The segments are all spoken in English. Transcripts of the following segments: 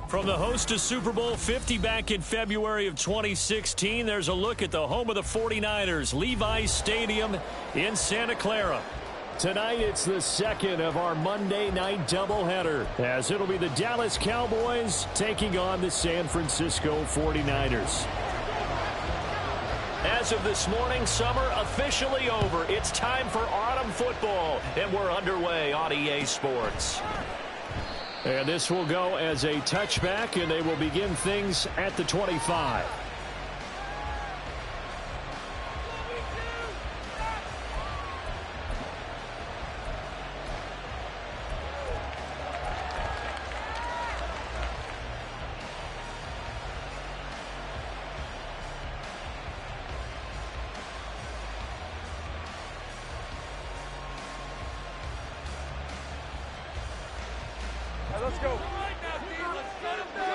From the host to Super Bowl 50 back in February of 2016, there's a look at the home of the 49ers, Levi's Stadium in Santa Clara. Tonight, it's the second of our Monday night doubleheader, as it'll be the Dallas Cowboys taking on the San Francisco 49ers. As of this morning, summer officially over. It's time for autumn football, and we're underway on EA Sports. And this will go as a touchback, and they will begin things at the 25. Let's go. Let's let him go.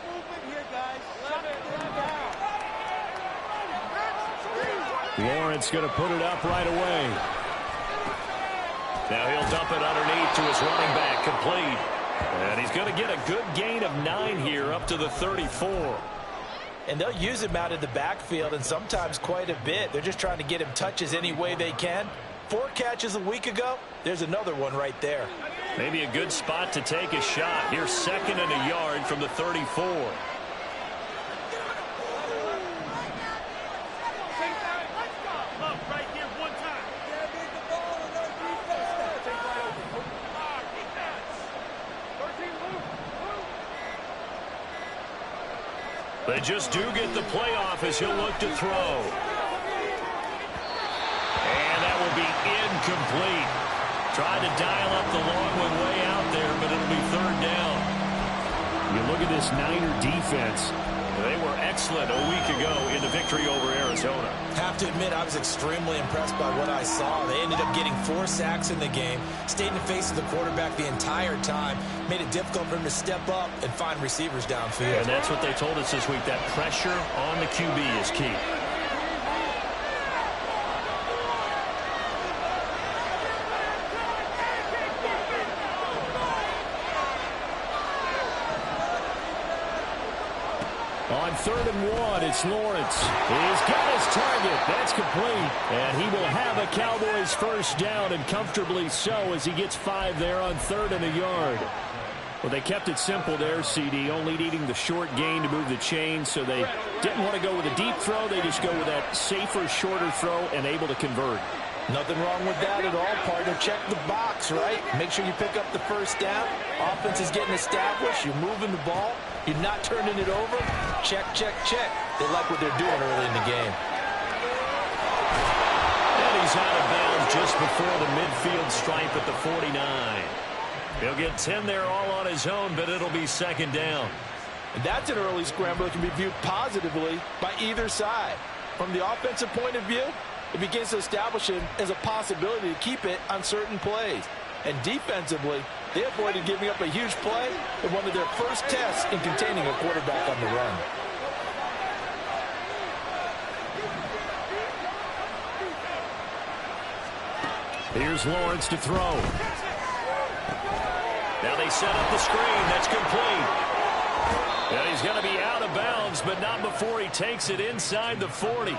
Movement here, guys. Lawrence going to put it up right away. Now he'll dump it underneath to his running back, complete. And he's going to get a good gain of 9 here up to the 34. And they'll use him out in the backfield, and sometimes quite a bit. They're just trying to get him touches any way they can. 4 catches a week ago. There's another one right there. Maybe a good spot to take a shot. Here's 2nd and a yard from the 34. They just do get the playoff as he'll look to throw. And that will be incomplete. Tried to dial up the long one way out there, but it'll be 3rd down. You look at this Niner defense. They were excellent a week ago in the victory over Arizona. Have to admit, I was extremely impressed by what I saw. They ended up getting 4 sacks in the game, stayed in the face of the quarterback the entire time, made it difficult for him to step up and find receivers downfield. And that's what they told us this week, that pressure on the QB is key. On 3rd and 1, it's Lawrence. He's got his target. That's complete. And he will have a Cowboys first down, and comfortably so, as he gets 5 there on 3rd and a yard. Well, they kept it simple there, CD, only needing the short gain to move the chain, so they didn't want to go with a deep throw. They just go with that safer, shorter throw and able to convert. Nothing wrong with that at all, partner. Check the box, right? Make sure you pick up the first down. Offense is getting established. You're moving the ball. You're not turning it over. Check, check, check. They like what they're doing early in the game. And he's out of bounds just before the midfield stripe at the 49. He'll get 10 there all on his own, but it'll be 2nd down. And that's an early scramble that can be viewed positively by either side. From the offensive point of view, it begins to establish it as a possibility to keep it on certain plays. And defensively, they avoided giving up a huge play in one of their first tests in containing a quarterback on the run. Here's Lawrence to throw. Now they set up the screen. That's complete. And he's going to be out of bounds, but not before he takes it inside the 40.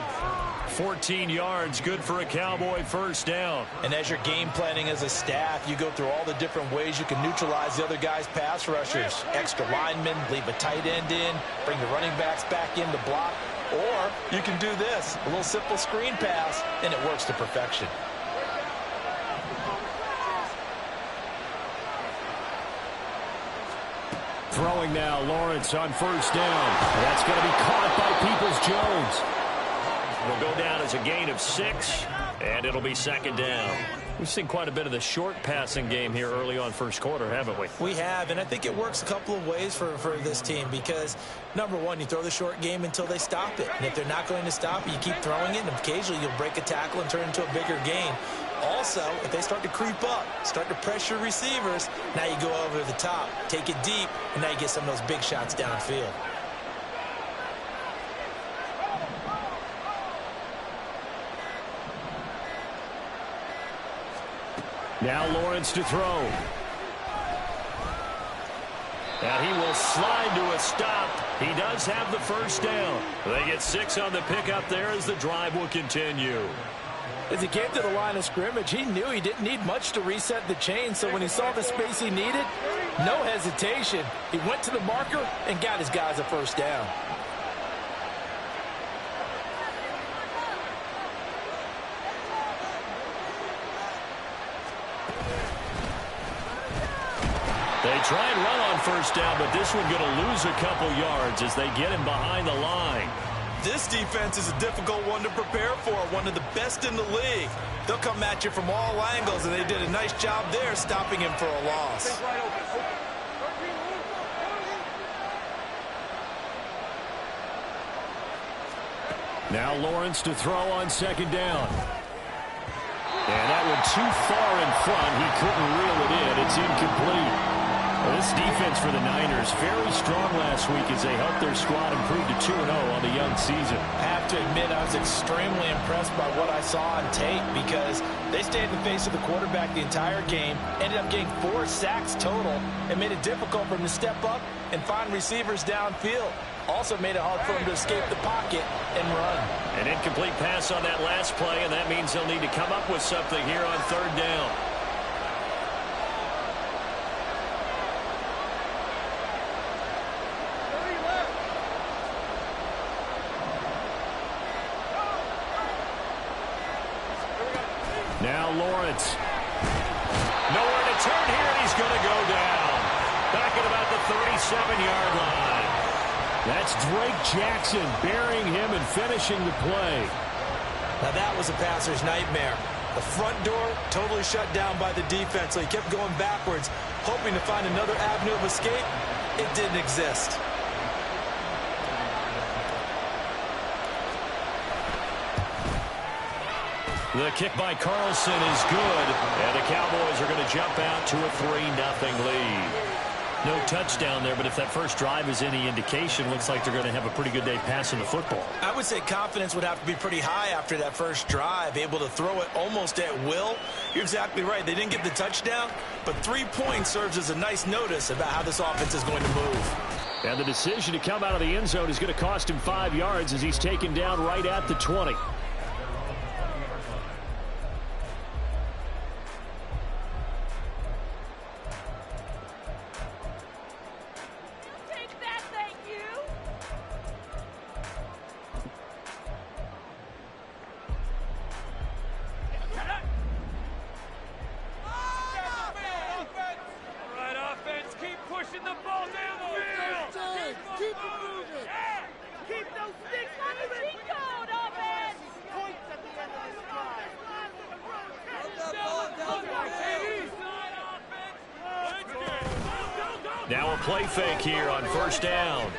14 yards, good for a Cowboy first down. And as you're game planning as a staff, you go through all the different ways you can neutralize the other guy's pass rushers. Extra linemen, leave a tight end in, bring the running backs back in to block. Or you can do this, a little simple screen pass, and it works to perfection. Throwing now, Lawrence on first down. That's going to be caught by Peoples-Jones. Will go down as a gain of 6, and it'll be 2nd down. We've seen quite a bit of the short passing game here early on first quarter, haven't we? We have, and I think it works a couple of ways for this team because, number one, you throw the short game until they stop it. And if they're not going to stop it, you keep throwing it, and occasionally you'll break a tackle and turn it into a bigger gain. Also, if they start to creep up, start to pressure receivers, now you go over the top, take it deep, and now you get some of those big shots downfield. Now Lawrence to throw. And he will slide to a stop. He does have the first down. They get 6 on the pickup there as the drive will continue. As he came to the line of scrimmage, he knew he didn't need much to reset the chain. So when he saw the space he needed, no hesitation. He went to the marker and got his guys a first down. They try and run on first down, but this one going to lose a couple yards as they get him behind the line. This defense is a difficult one to prepare for, one of the best in the league. They'll come at you from all angles, and they did a nice job there stopping him for a loss. Now Lawrence to throw on second down. And that one too far in front. He couldn't reel it in. It's incomplete. This defense for the Niners, very strong last week as they helped their squad improve to 2-0 on the young season. I have to admit, I was extremely impressed by what I saw on tape because they stayed in the face of the quarterback the entire game, ended up getting 4 sacks total, and made it difficult for him to step up and find receivers downfield. Also made it hard for him to escape the pocket and run. An incomplete pass on that last play, and that means they'll need to come up with something here on third down. Now Lawrence. Nowhere to turn here, and he's going to go down. Back at about the 37-yard line. That's Drake Jackson burying him and finishing the play. Now that was a passer's nightmare. The front door totally shut down by the defense, so he kept going backwards, hoping to find another avenue of escape. It didn't exist. The kick by Carlson is good, and the Cowboys are going to jump out to a 3-0 lead. No touchdown there, but if that first drive is any indication, looks like they're going to have a pretty good day passing the football. I would say confidence would have to be pretty high after that first drive, able to throw it almost at will. You're exactly right. They didn't get the touchdown, but 3 points serves as a nice notice about how this offense is going to move. And the decision to come out of the end zone is going to cost him 5 yards as he's taken down right at the 20. Now a play fake here on first down.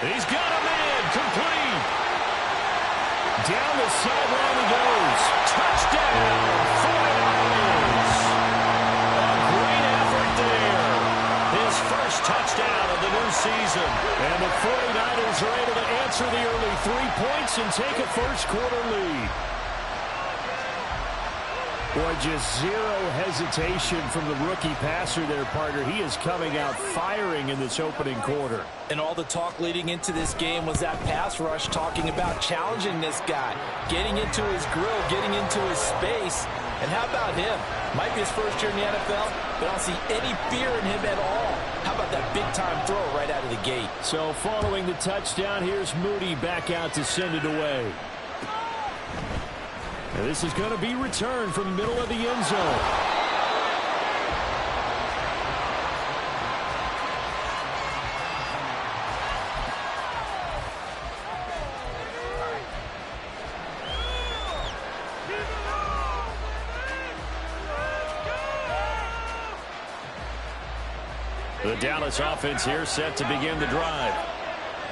He's got a man complete. Down the sideline he goes. Touchdown, 49ers. A great effort there. His first touchdown of the new season. And the 49ers are able to answer the early 3 points and take a first quarter lead. Boy, just zero hesitation from the rookie passer there, partner. He is coming out firing in this opening quarter. And all the talk leading into this game was that pass rush talking about challenging this guy, getting into his grill, getting into his space. And how about him? Might be his first year in the NFL, but I don't see any fear in him at all. How about that big-time throw right out of the gate? So following the touchdown, here's Moody back out to send it away. And this is going to be returned from the middle of the end zone. The Dallas offense here set to begin the drive.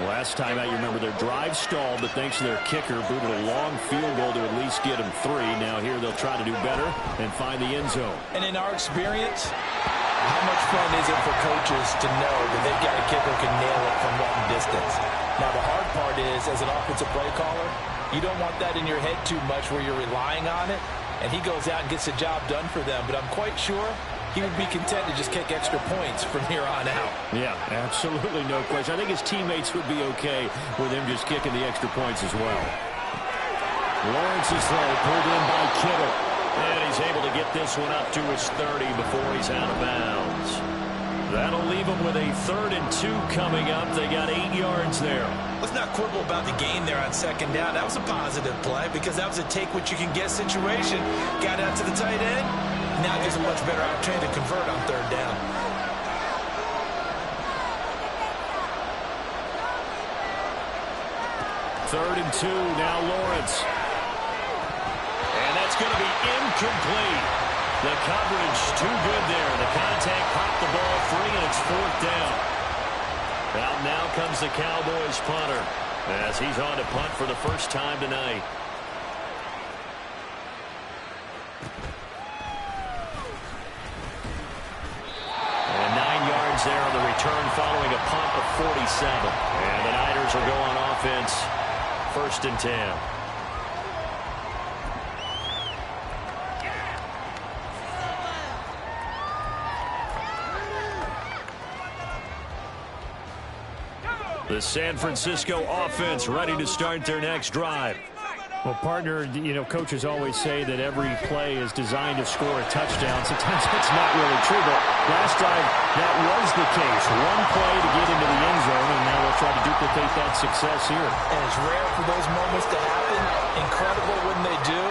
Last time out, you remember their drive stalled, but thanks to their kicker, booted a long field goal to at least get them 3. Now here they'll try to do better and find the end zone. And in our experience, how much fun is it for coaches to know that they've got a kicker who can nail it from long distance? Now the hard part is, as an offensive play caller, you don't want that in your head too much where you're relying on it, and he goes out and gets the job done for them. But I'm quite sure he would be content to just kick extra points from here on out. Yeah, absolutely no question. I think his teammates would be okay with him just kicking the extra points as well. Lawrence's throw pulled in by Kittle. And he's able to get this one up to his 30 before he's out of bounds. That'll leave him with a 3rd and 2 coming up. They got 8 yards there. Let's not quibble about the gain there on 2nd down. That was a positive play because that was a take-what-you-can-get situation. Got out to the tight end. Now gives a much better opportunity to convert on 3rd down. Third and 2, now Lawrence. And that's going to be incomplete. The coverage too good there. The contact popped the ball free, and it's 4th down. Out now comes the Cowboys punter as he's on to punt for the first time tonight. And 9 yards there on the return following a punt of 47. And the Niners will go on offense. 1st and 10. The San Francisco offense ready to start their next drive. Well, partner, you know, coaches always say that every play is designed to score a touchdown. Sometimes that's not really true, but last drive, that was the case. One play to get into the end zone, and now they'll try to duplicate that success here. And it's rare for those moments to happen. Incredible when they do.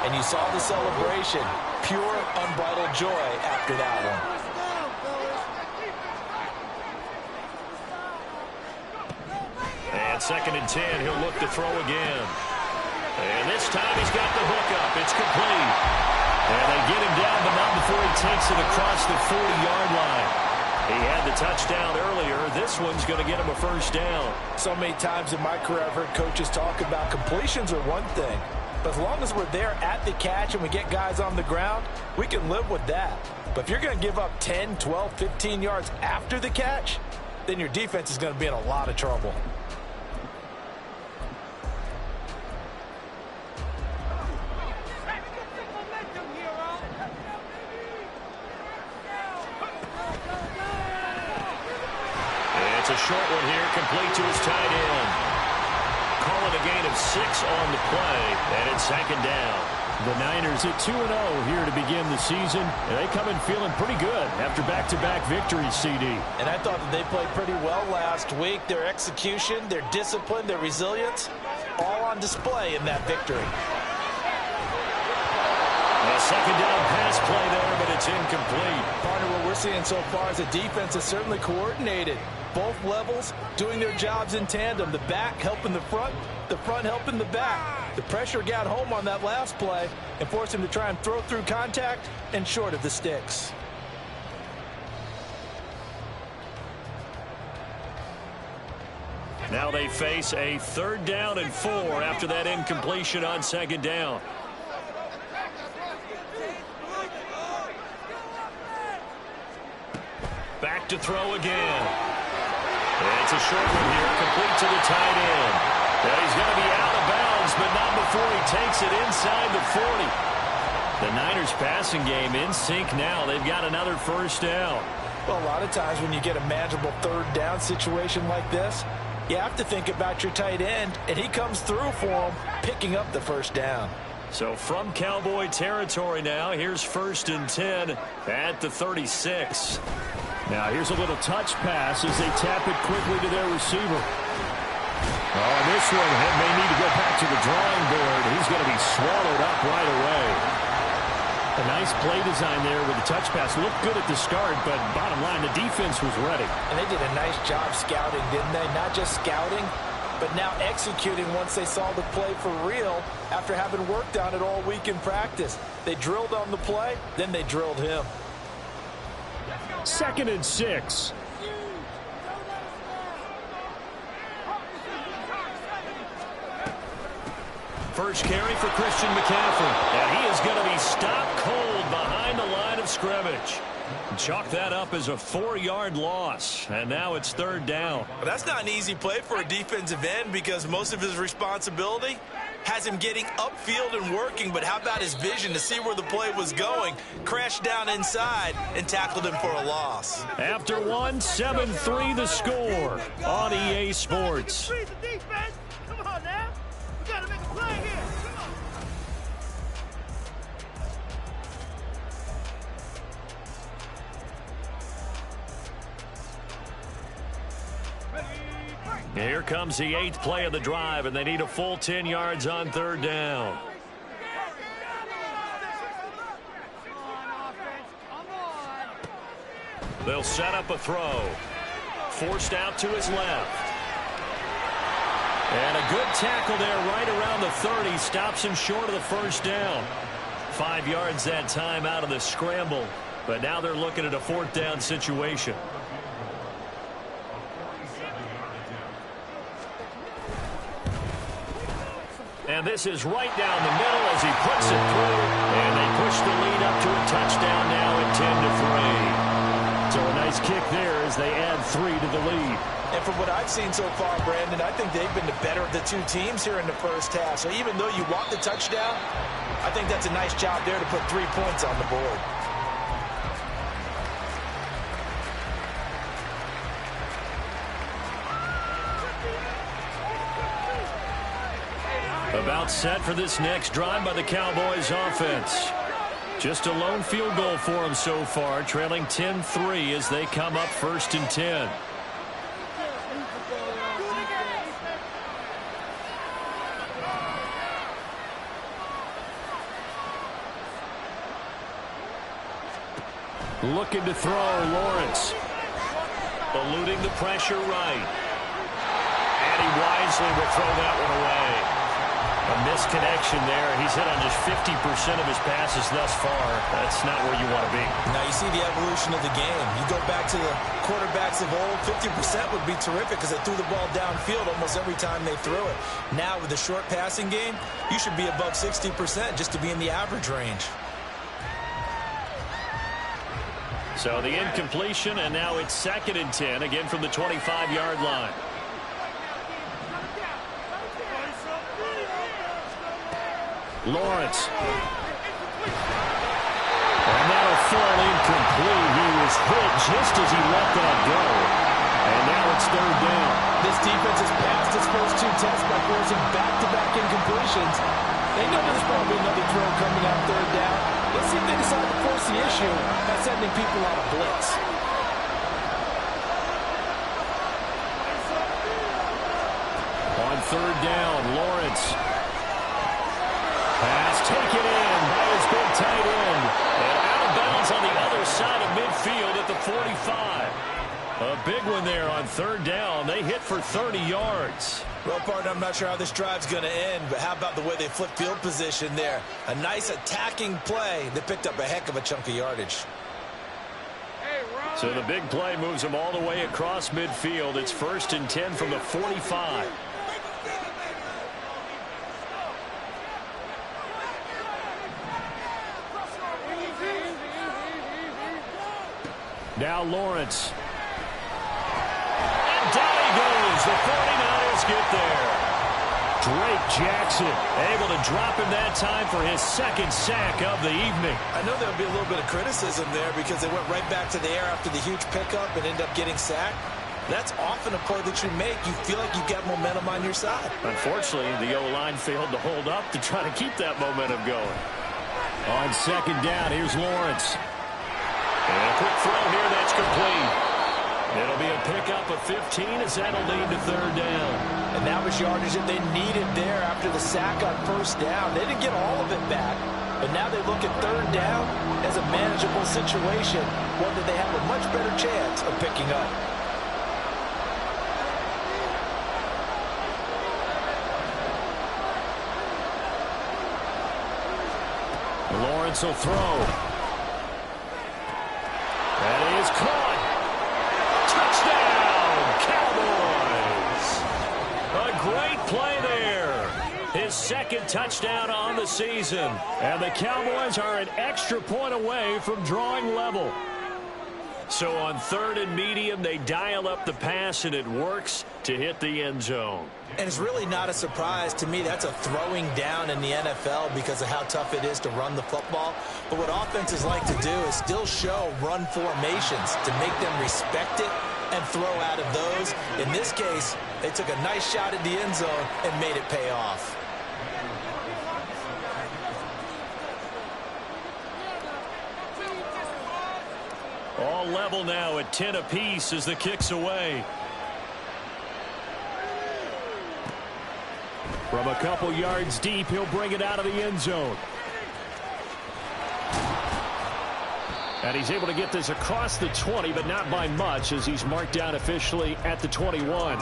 And you saw the celebration. Pure, unbridled joy after that one. And 2nd and 10, he'll look to throw again. And this time he's got the hook up. It's complete. And they get him down, but not before he takes it across the 40-yard line. He had the touchdown earlier. This one's going to get him a 1st down. So many times in my career I've heard coaches talk about completions are one thing. But as long as we're there at the catch and we get guys on the ground, we can live with that. But if you're going to give up 10, 12, 15 yards after the catch, then your defense is going to be in a lot of trouble. It's a short one here, complete to his tight end. Call it a gain of 6 on the play, and it's 2nd down. The Niners at 2-0 here to begin the season, and they come in feeling pretty good after back-to-back victories, CD. And I thought that they played pretty well last week. Their execution, their discipline, their resilience, all on display in that victory. A 2nd down pass play there, but it's incomplete. Partner, what we're seeing so far is the defense is certainly coordinated. Both levels doing their jobs in tandem. The back helping the front helping the back. The pressure got home on that last play and forced him to try and throw through contact and short of the sticks. Now they face a 3rd down and 4 after that incompletion on 2nd down. Back to throw again. It's a short one here, complete to the tight end. And he's going to be out of bounds, but not before he takes it inside the 40. The Niners passing game in sync now. They've got another 1st down. Well, a lot of times when you get a manageable 3rd down situation like this, you have to think about your tight end, and he comes through for him, picking up the 1st down. So from Cowboy territory now, here's 1st and 10 at the 36. Now here's a little touch pass as they tap it quickly to their receiver. Oh, this one may need to go back to the drawing board. He's going to be swallowed up right away. A nice play design there with the touch pass. Looked good at the start, but bottom line, the defense was ready. And they did a nice job scouting, didn't they? Not just scouting, but now executing once they saw the play for real after having worked on it all week in practice. They drilled on the play, then they drilled him. 2nd and 6. First carry for Christian McCaffrey. And he is going to be stopped cold behind the line of scrimmage. Chalk that up as a 4-yard loss. And now it's 3rd down. But that's not an easy play for a defensive end because most of his responsibility has him getting upfield and working, but how about his vision to see where the play was going? Crashed down inside and tackled him for a loss. After one, 7-3 the score on EA Sports. Come on now. We got to make a play here. Come on. Here comes the 8th play of the drive, and they need a full 10 yards on 3rd down. They'll set up a throw. Forced out to his left. And a good tackle there right around the 30. Stops him short of the first down. 5 yards that time out of the scramble. But now they're looking at a 4th down situation. And this is right down the middle as he puts it through. And they push the lead up to a touchdown now at 10-3. So a nice kick there as they add 3 to the lead. And from what I've seen so far, Brandon, I think they've been the better of the two teams here in the first half. So even though you want the touchdown, I think that's a nice job there to put 3 points on the board. About set for this next drive by the Cowboys offense. Just a lone field goal for them so far, trailing 10-3 as they come up 1st and 10. Looking to throw, Lawrence. Eluding the pressure right. And he wisely will throw that one away. A misconnection there. He's hit on just 50% of his passes thus far. That's not where you want to be. Now you see the evolution of the game. You go back to the quarterbacks of old, 50% would be terrific because they threw the ball downfield almost every time they threw it. Now with the short passing game, you should be above 60% just to be in the average range. So the incompletion, and now it's 2nd and 10, again from the 25-yard line. Lawrence. And that'll fall incomplete. He was hit just as he let that go. And now it's 3rd down. This defense has passed its first 2 tests by forcing back-to-back incompletions. They know there's probably another throw coming out 3rd down. Let's see if they decide to force the issue by sending people out of blitz. On 3rd down, Lawrence. Pass taken in by his big tight end. And out of bounds on the other side of midfield at the 45. A big one there on 3rd down. They hit for 30 yards. Well, partner, I'm not sure how this drive's going to end, but how about the way they flipped field position there? A nice attacking play that picked up a heck of a chunk of yardage. So the big play moves them all the way across midfield. It's 1st and 10 from the 45. Now Lawrence. And down he goes. The 49ers get there. Drake Jackson able to drop him that time for his 2nd sack of the evening. I know there'll be a little bit of criticism there because they went right back to the air after the huge pickup and ended up getting sacked. That's often a play that you make. You feel like you've got momentum on your side. Unfortunately, the O-line failed to hold up to try to keep that momentum going. On 2nd down, here's Lawrence. And a quick throw here, that's complete. It'll be a pickup of 15 as that'll lead to 3rd down. And that was yardage that they needed there after the sack on 1st down. They didn't get all of it back, but now they look at 3rd down as a manageable situation, one that they have a much better chance of picking up. Lawrence will throw. That is caught. Touchdown, Cowboys. A great play there. His 2nd touchdown on the season. And the Cowboys are an extra point away from drawing level. So on 3rd and medium, they dial up the pass, and it works to hit the end zone. And it's really not a surprise to me. That's a throwing down in the NFL because of how tough it is to run the football. But what offenses like to do is still show run formations to make them respect it and throw out of those. In this case, they took a nice shot at the end zone and made it pay off. All level now at 10 apiece as the kick's away. From a couple yards deep, he'll bring it out of the end zone. And he's able to get this across the 20, but not by much, as he's marked down officially at the 21.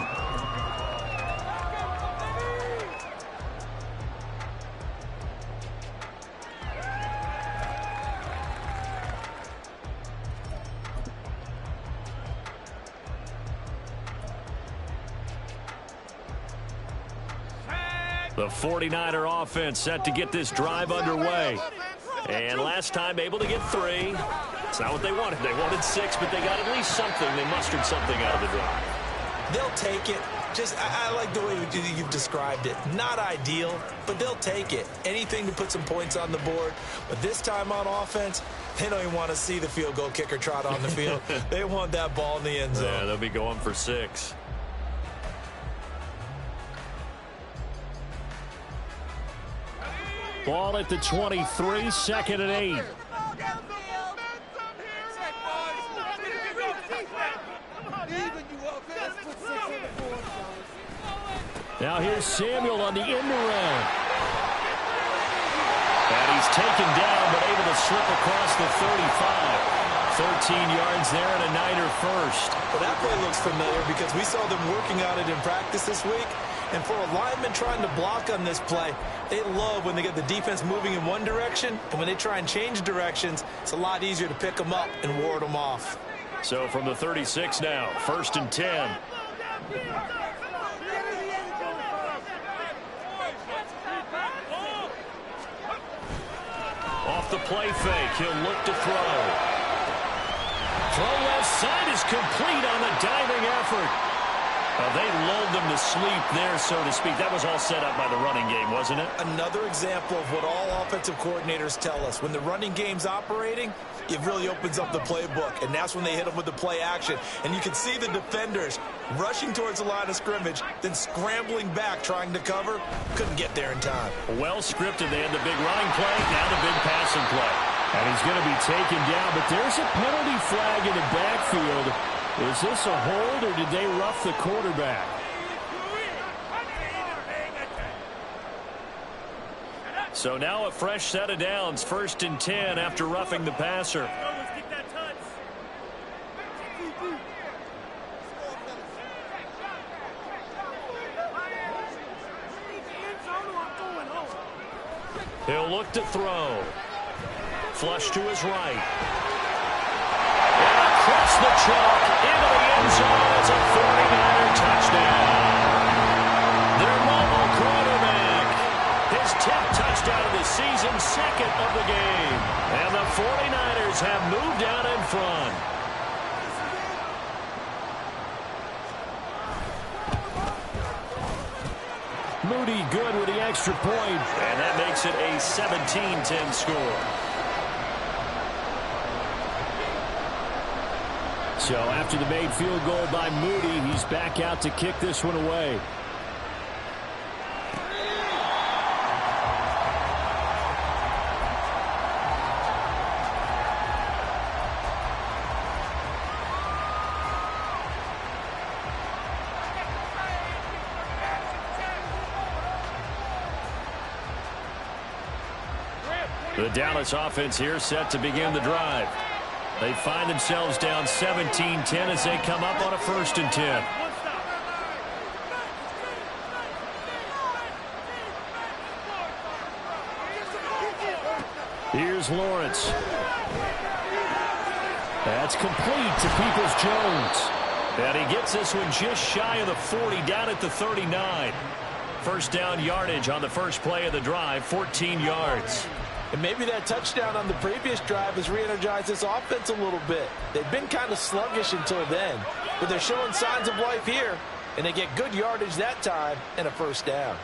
The 49er offense set to get this drive underway. And last time able to get 3. It's not what they wanted. They wanted 6, but they got at least something. They mustered something out of the drive. They'll take it. I like the way you've described it. Not ideal, but they'll take it. Anything to put some points on the board. But this time on offense, they don't even want to see the field goal kicker trot on the field. They want that ball in the end zone. Yeah, they'll be going for 6. Ball at the 23, 2nd and 8. Now here's Samuel on the end around. And he's taken down, but able to slip across the 35. 13 yards there and a Niner first. Well, that play looks familiar because we saw them working on it in practice this week. And for a lineman trying to block on this play, they love when they get the defense moving in one direction. And when they try and change directions, it's a lot easier to pick them up and ward them off. So from the 36 now, 1st and 10. Off the play fake, he'll look to throw. Throw left side is complete on the diving effort. They lulled them to sleep there, so to speak. That was all set up by the running game, wasn't it? Another example of what all offensive coordinators tell us. When the running game's operating, it really opens up the playbook, and that's when they hit them with the play action. And you can see the defenders rushing towards the line of scrimmage, then scrambling back, trying to cover. Couldn't get there in time. Well scripted. They had the big running play, now the big passing play. And he's going to be taken down, but there's a penalty flag in the backfield. Is this a hold, or did they rough the quarterback? So now a fresh set of downs, 1st and 10 after roughing the passer. He'll look to throw. Flush to his right. Across the chalk, into the end zone. It's a 49er touchdown. Their mobile quarterback. His 10th touchdown of the season, 2nd of the game. And the 49ers have moved out in front. Moody good with the extra point. And that makes it a 17-10 score. So after the made field goal by Moody, he's back out to kick this one away. The Dallas offense here set to begin the drive. They find themselves down 17-10 as they come up on a 1st and 10. Here's Lawrence. That's complete to Peoples-Jones. And he gets this one just shy of the 40, down at the 39. First down yardage on the first play of the drive, 14 yards. And maybe that touchdown on the previous drive has re-energized this offense a little bit. They've been kind of sluggish until then, but they're showing signs of life here, and they get good yardage that time and a first down.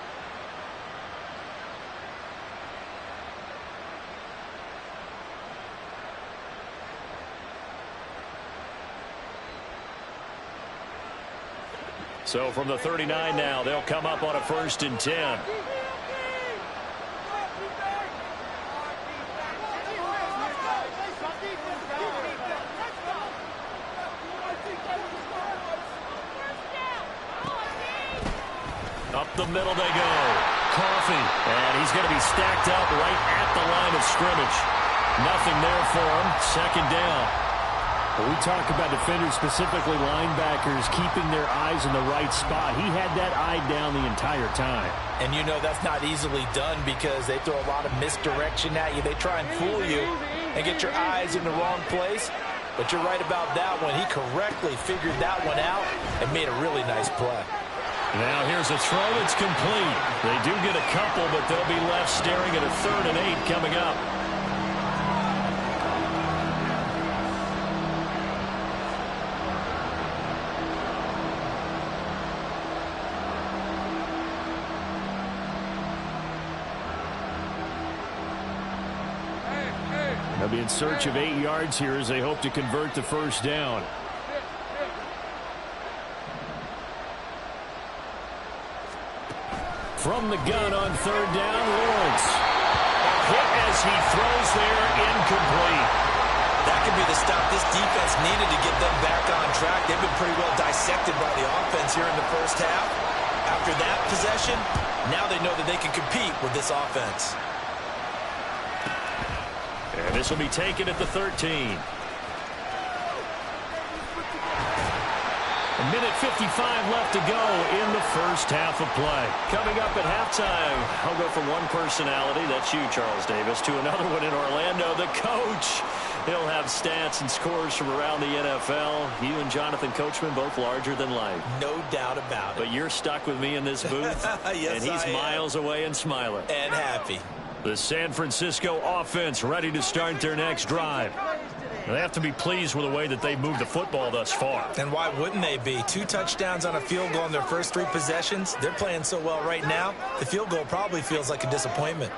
So from the 39 now, they'll come up on a 1st and 10. Up the middle they go. Coffee. And he's going to be stacked up right at the line of scrimmage. Nothing there for him. 2nd down. When we talk about defenders, specifically linebackers, keeping their eyes in the right spot, he had that eye down the entire time. And you know that's not easily done because they throw a lot of misdirection at you. They try and fool you and get your eyes in the wrong place. But you're right about that one. He correctly figured that one out and made a really nice play. Now here's a throw that's complete. They do get a couple, but they'll be left staring at a 3rd and 8 coming up. They'll be in search of 8 yards here as they hope to convert the 1st down. From the gun on 3rd down, Lawrence. Hit as he throws there, incomplete. That could be the stop this defense needed to get them back on track. They've been pretty well dissected by the offense here in the first half. After that possession, now they know that they can compete with this offense. And this will be taken at the 13. A minute 55 left to go in the first half of play. Coming up at halftime, I'll go from one personality, that's you, Charles Davis, to another one in Orlando, the coach. He'll have stats and scores from around the NFL. You and Jonathan Coachman, both larger than life. No doubt about it. But you're stuck with me in this booth, yes, and he's miles away and smiling. And happy. The San Francisco offense ready to start their next drive. They have to be pleased with the way that they've moved the football thus far. And why wouldn't they be? 2 touchdowns on a field goal in their first 3 possessions. They're playing so well right now, the field goal probably feels like a disappointment.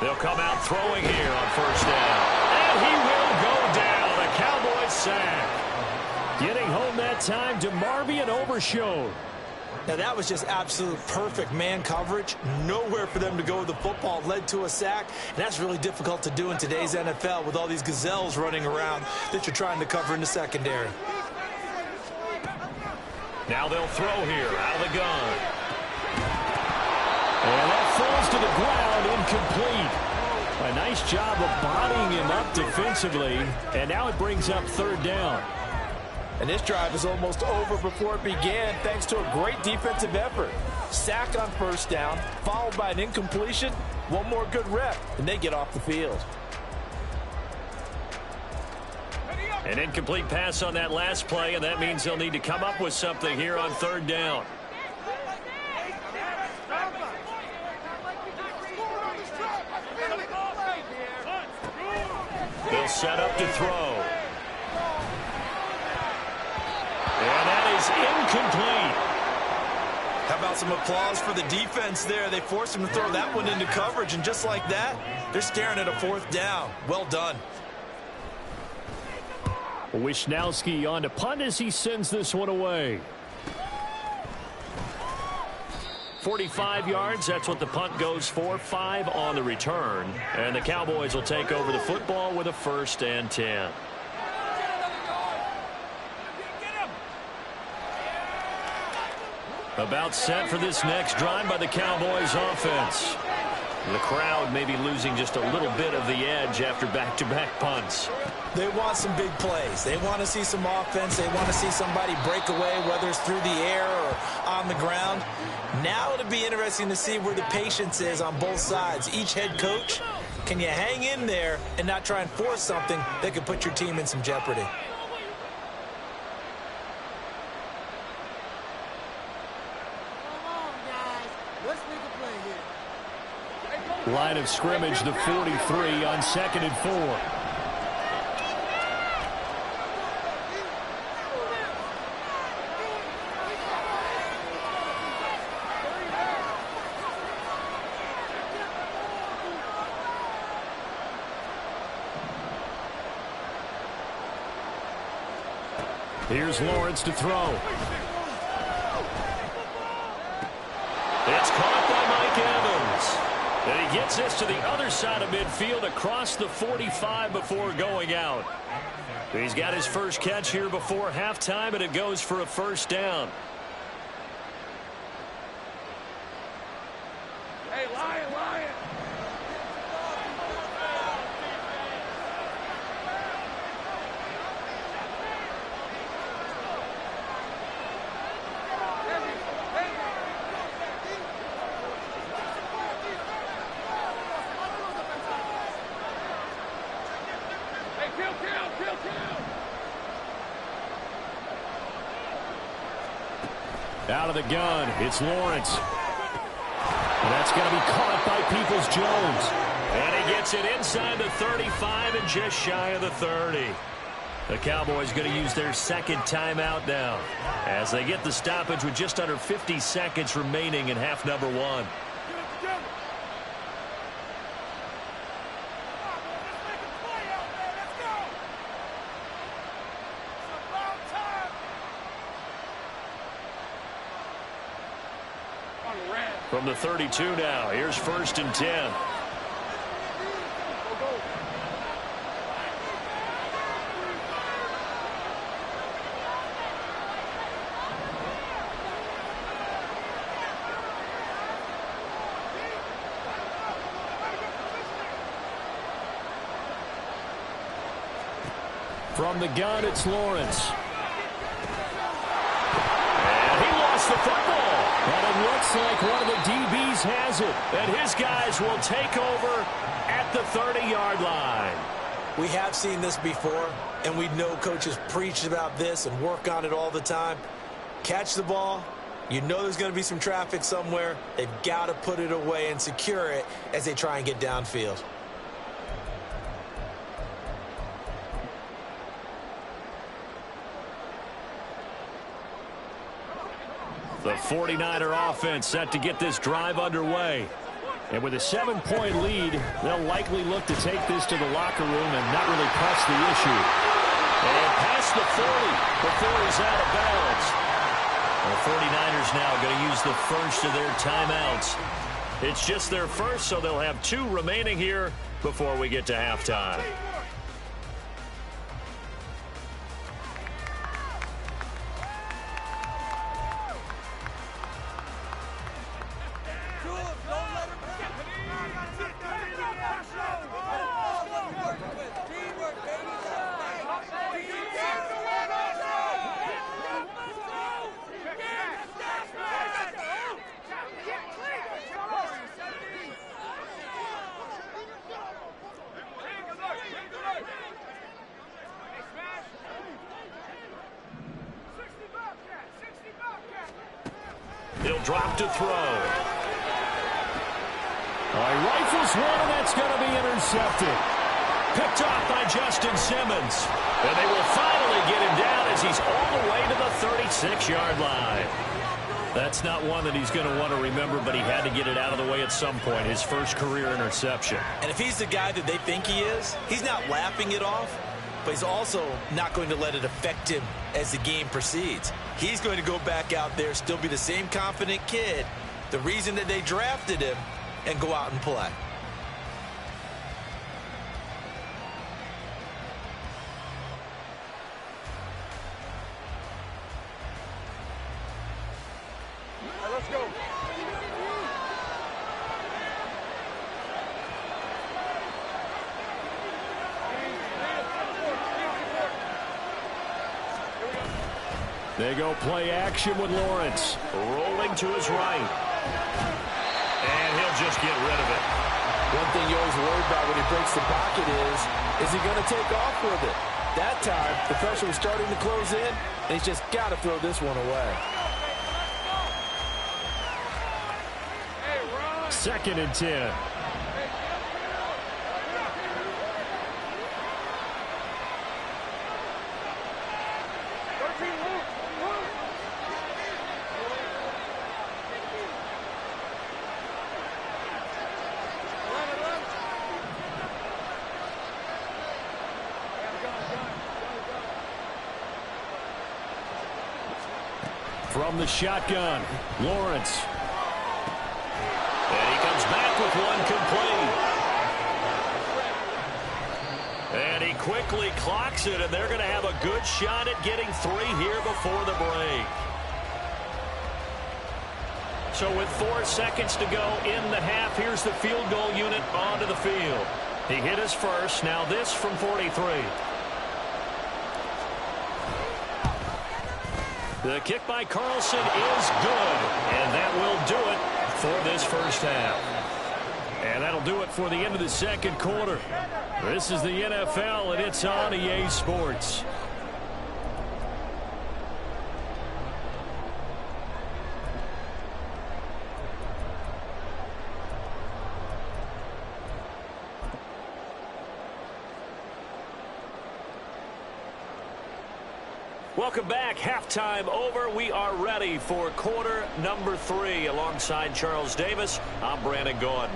They'll come out throwing here on 1st down. And he will go down. A Cowboys sack. Getting home that time to Marvian Overshown. Now, that was just absolute perfect man coverage. Nowhere for them to go with the football. Led to a sack. And that's really difficult to do in today's NFL with all these gazelles running around that you're trying to cover in the secondary. Now they'll throw here out of the gun. And that falls to the ground, incomplete. A nice job of bodying him up defensively. And now it brings up 3rd down. And this drive is almost over before it began thanks to a great defensive effort. Sack on 1st down, followed by an incompletion. One more good rep, and they get off the field. An incomplete pass on that last play, and that means they'll need to come up with something here on 3rd down. They'll set up to throw. And that is incomplete. How about some applause for the defense there? They forced him to throw that one into coverage, and just like that, they're staring at a 4th down. Well done. Wishnowski on to punt as he sends this one away. 45 yards, that's what the punt goes for. 5 on the return. And the Cowboys will take over the football with a 1st and 10. About set for this next drive by the Cowboys offense. The crowd may be losing just a little bit of the edge after back-to-back punts. They want some big plays. They want to see some offense. They want to see somebody break away, whether it's through the air or on the ground. Now it'll be interesting to see where the patience is on both sides. Each head coach, can you hang in there and not try and force something that could put your team in some jeopardy? Line of scrimmage, the 43 on 2nd and 4. Here's Lawrence to throw. It's caught by Mike Evans. And he gets this to the other side of midfield across the 45 before going out. He's got his first catch here before halftime, and it goes for a first down. Hey, Lion, Lion. Out of the gun, it's Lawrence. And that's going to be caught by Peoples-Jones. And he gets it inside the 35 and just shy of the 30. The Cowboys going to use their second timeout now as they get the stoppage with just under 50 seconds remaining in half number 1. From the 32 now, here's 1st and 10. From the gun, it's Lawrence. And he lost the football. And it looks like one of the DBs has it. And his guys will take over at the 30-yard line. We have seen this before, and we know coaches preach about this and work on it all the time. Catch the ball. You know there's going to be some traffic somewhere. They've got to put it away and secure it as they try and get downfield. The 49er offense set to get this drive underway. And with a 7-point lead, they'll likely look to take this to the locker room and not really press the issue. And past the 40 before he's out of bounds. The 49ers now going to use the first of their timeouts. It's just their first, so they'll have 2 remaining here before we get to halftime. He'll drop to throw. Rifles one, and that's going to be intercepted. Picked off by Justin Simmons. And they will finally get him down as he's all the way to the 36-yard line. That's not one that he's going to want to remember, but he had to get it out of the way at some point, his first career interception. And if he's the guy that they think he is, he's not laughing it off, but he's also not going to let it affect him as the game proceeds. He's going to go back out there, still be the same confident kid, the reason that they drafted him, and go out and play. Let's go. They go play action with Lawrence. Rolling to his right. And he'll just get rid of it. One thing you always worry about when he breaks the pocket is he going to take off with it? That time, the pressure was starting to close in, and he's just got to throw this one away. 2nd and 10. From the shotgun, Lawrence. And he comes back with one complete. And he quickly clocks it, and they're going to have a good shot at getting 3 here before the break. So with 4 seconds to go in the half, here's the field goal unit onto the field. He hit his first. Now this from 43. The kick by Carlson is good, and that will do it for this first half. And that'll do it for the end of the second quarter. This is the NFL, and it's on EA Sports. Welcome back. Halftime over. We are ready for quarter number 3. Alongside Charles Davis, I'm Brandon Gordon.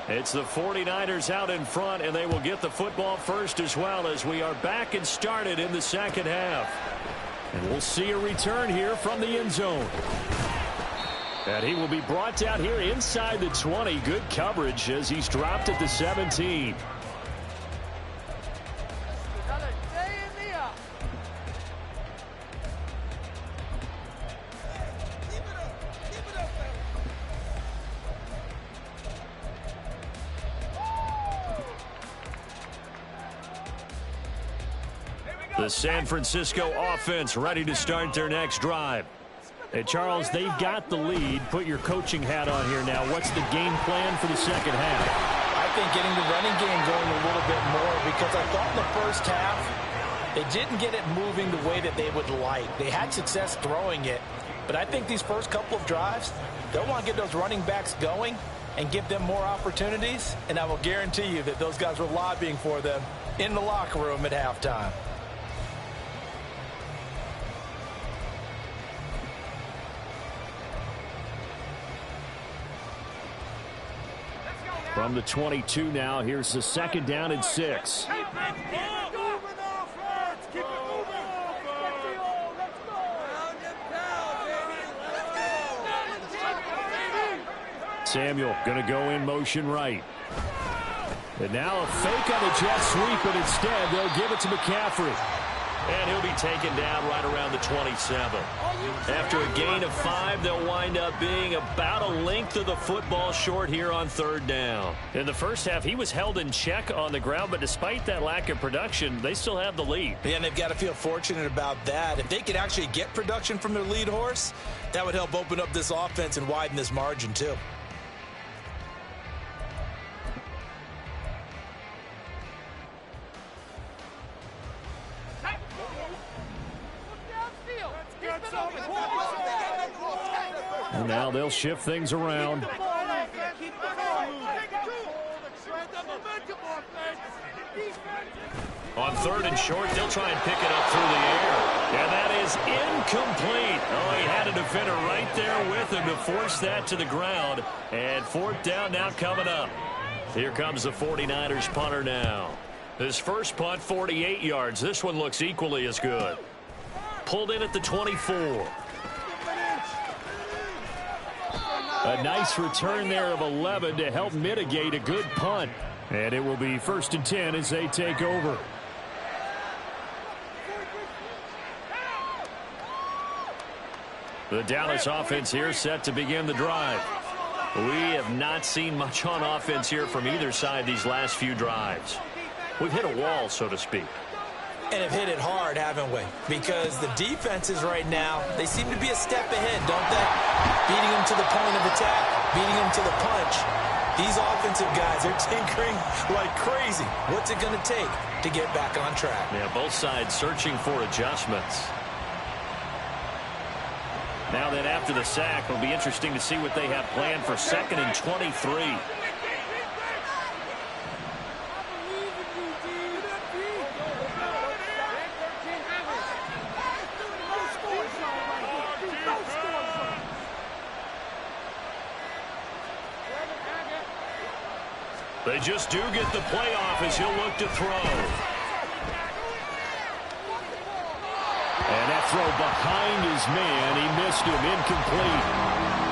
It's the 49ers out in front, and they will get the football first as well as we are back and started in the second half. And we'll see a return here from the end zone. And he will be brought down here inside the 20. Good coverage as he's dropped at the 17. The San Francisco offense ready to start their next drive. Hey, Charles, they've got the lead. Put your coaching hat on here now. What's the game plan for the second half? I think getting the running game going a little bit more, because I thought in the first half they didn't get it moving the way that they would like. They had success throwing it, but I think these first couple of drives, they'll want to get those running backs going and give them more opportunities, and I will guarantee you that those guys were lobbying for them in the locker room at halftime. From the 22 now, here's the 2nd down and 6. Samuel going to go in motion right. And now a fake on the jet sweep, but instead they'll give it to McCaffrey. And he'll be taken down right around the 27. After a gain of 5, they'll wind up being about a length of the football short here on 3rd down. In the first half, he was held in check on the ground, but despite that lack of production, they still have the lead. Yeah, and they've got to feel fortunate about that. If they could actually get production from their lead horse, that would help open up this offense and widen this margin too. And now they'll shift things around. On 3rd and short, they'll try and pick it up through the air. And that is incomplete. Oh, he had a defender right there with him to force that to the ground. And 4th down now coming up. Here comes the 49ers punter now. His first punt, 48 yards. This one looks equally as good. Pulled in at the 24. A nice return there of 11 to help mitigate a good punt. And it will be 1st and 10 as they take over. The Dallas offense here set to begin the drive. We have not seen much on offense here from either side these last few drives. We've hit a wall, so to speak. And have hit it hard, haven't we? Because the defenses right now, they seem to be a step ahead, don't they? Beating them to the point of attack, beating them to the punch. These offensive guys, they're tinkering like crazy. What's it going to take to get back on track? Yeah, both sides searching for adjustments. Now then, after the sack, it'll be interesting to see what they have planned for 2nd and 23. They just do get the play off as he'll look to throw. And that throw behind his man. He missed him. Incomplete.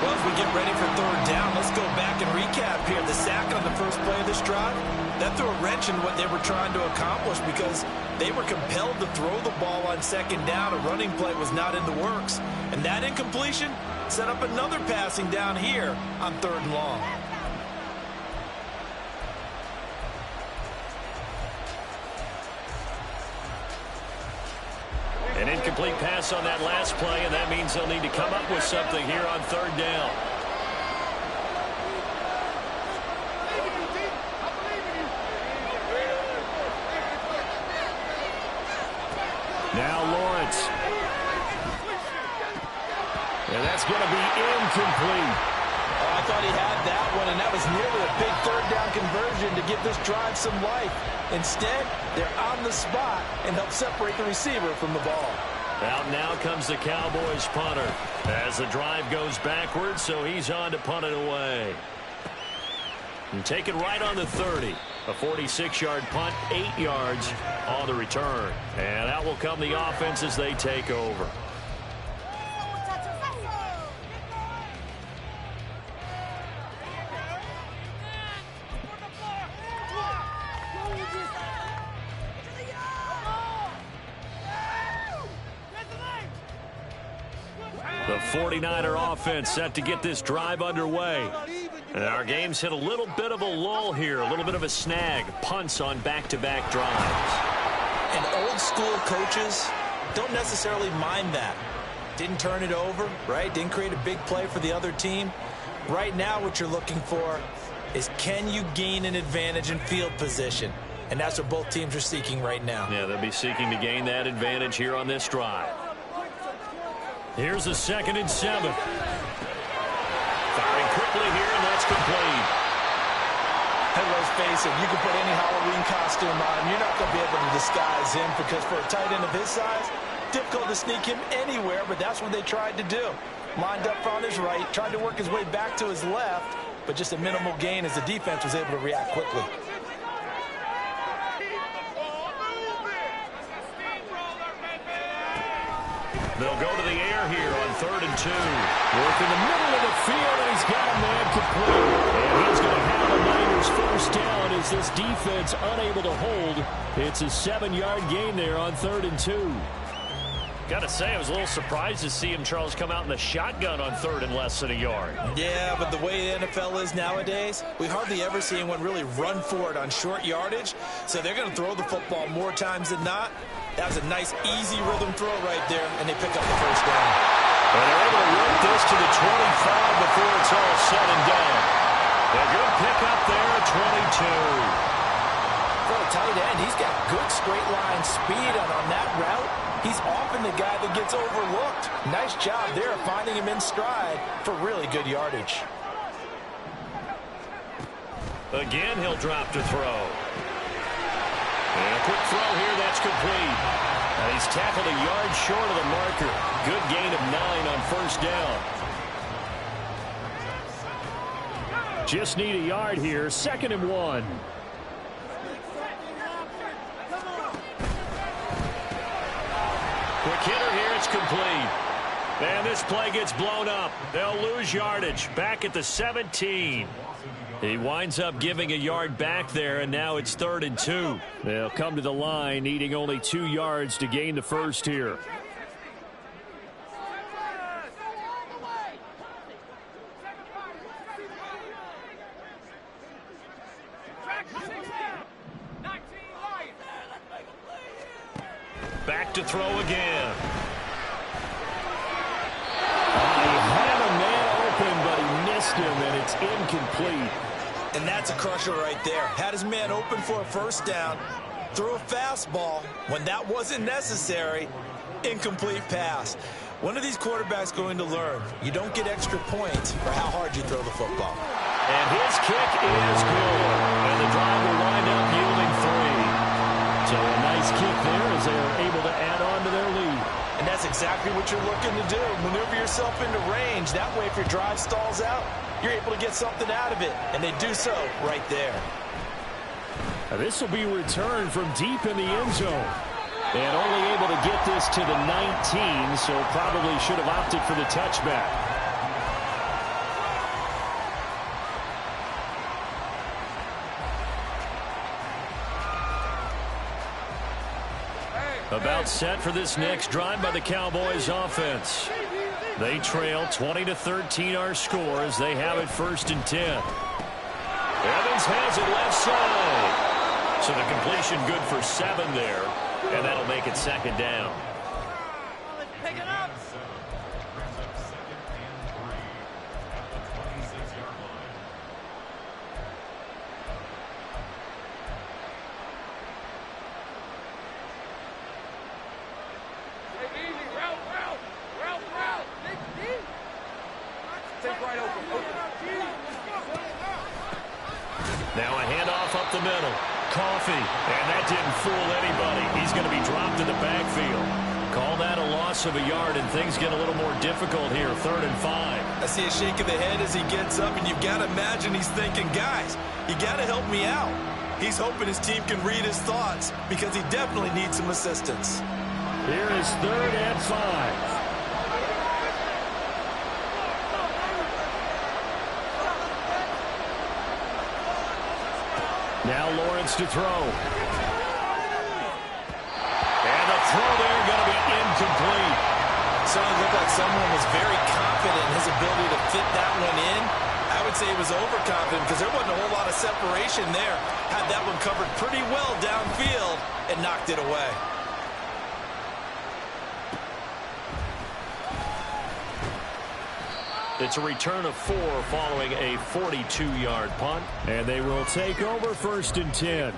Well, as we get ready for 3rd down, let's go back and recap here. The sack on the first play of this drive, that threw a wrench in what they were trying to accomplish because they were compelled to throw the ball on 2nd down. A running play was not in the works. And that incompletion set up another passing down here on 3rd and long. An incomplete pass on that last play, and that means they'll need to come up with something here on 3rd down. Now Lawrence. And that's going to be incomplete. Oh, I thought he had that one, and that was nearly a big 3rd down conversion to give this drive some life. Instead, they're on the spot and help separate the receiver from the ball. Out now comes the Cowboys punter as the drive goes backwards, so he's on to punt it away. And take it right on the 30. A 46-yard punt, 8 yards on the return. And out will come the offense as they take over. The 49er offense set to get this drive underway. And our game's hit a little bit of a lull here, a little bit of a snag. Punts on back-to-back drives. And old-school coaches don't necessarily mind that. Didn't turn it over, right? Didn't create a big play for the other team. Right now what you're looking for is can you gain an advantage in field position? And that's what both teams are seeking right now. Yeah, they'll be seeking to gain that advantage here on this drive. Here's a 2nd and 7. Firing quickly here, and that's complete. And let's face it, you can put any Halloween costume on him. You're not going to be able to disguise him because for a tight end of his size, difficult to sneak him anywhere, but that's what they tried to do. Lined up on his right, tried to work his way back to his left, but just a minimal gain as the defense was able to react quickly. They'll go to the air here on 3rd and 2. Work in the middle of the field, and he's got a man complete. And he's going to have the Niners first down as this defense unable to hold. It's a 7-yard gain there on 3rd and 2. Got to say, I was a little surprised to see him, Charles, come out in the shotgun on 3rd and less than a yard. Yeah, but the way the NFL is nowadays, we hardly ever see anyone really run for it on short yardage. So they're going to throw the football more times than not. That was a nice, easy rhythm throw right there, and they pick up the first down. And they're able to work this to the 25 before it's all said and done. A good pickup there, 22. For a tight end, he's got good straight line speed, and on that route, he's often the guy that gets overlooked. Nice job there finding him in stride for really good yardage. Again, he'll drop to throw. And a quick throw here, that's complete. And he's tackled a yard short of the marker. Good gain of 9 on first down. Just need a yard here, 2nd and 1. Quick hitter here, it's complete. And this play gets blown up. They'll lose yardage. Back at the 17. He winds up giving a yard back there, and now it's 3rd and 2. They'll come to the line, needing only 2 yards to gain the first here. to throw again. He had a man open, but he missed him, and it's incomplete. And that's a crusher right there. Had his man open for a first down, threw a fastball when that wasn't necessary, incomplete pass. When are these quarterbacks going to learn? You don't get extra points for how hard you throw the football. And his kick is good. And the drive will wind up yielding 3. So a nice kick there as they are able to add on to their lead. And that's exactly what you're looking to do. Maneuver yourself into range. That way, if your drive stalls out, you're able to get something out of it. And they do so right there. Now this will be returned from deep in the end zone. And only able to get this to the 19, so probably should have opted for the touchback. About set for this next drive by the Cowboys offense. They trail 20-13 our score as they have it 1st and 10. Evans has it left side. So the completion good for 7 there. And that'll make it 2nd down. Pick it up. Take easy. Route. Take right open. Now a handoff up the middle. Coffee, and that didn't fool anybody. He's going to be dropped in the backfield. Call that a loss of a yard, and things get a little more difficult here, 3rd and 5. I see a shake of the head as he gets up, and you've got to imagine he's thinking, guys, you got to help me out. He's hoping his team can read his thoughts because he definitely needs some assistance. Here is 3rd and 5. Now Lawrence to throw. And the throw there going to be incomplete. Certainly looked like someone was very confident in his ability to fit that one in. I would say he was overconfident because there wasn't a whole lot of separation there. Had that one covered pretty well downfield and knocked it away. It's a return of 4 following a 42-yard punt. And they will take over 1st and 10.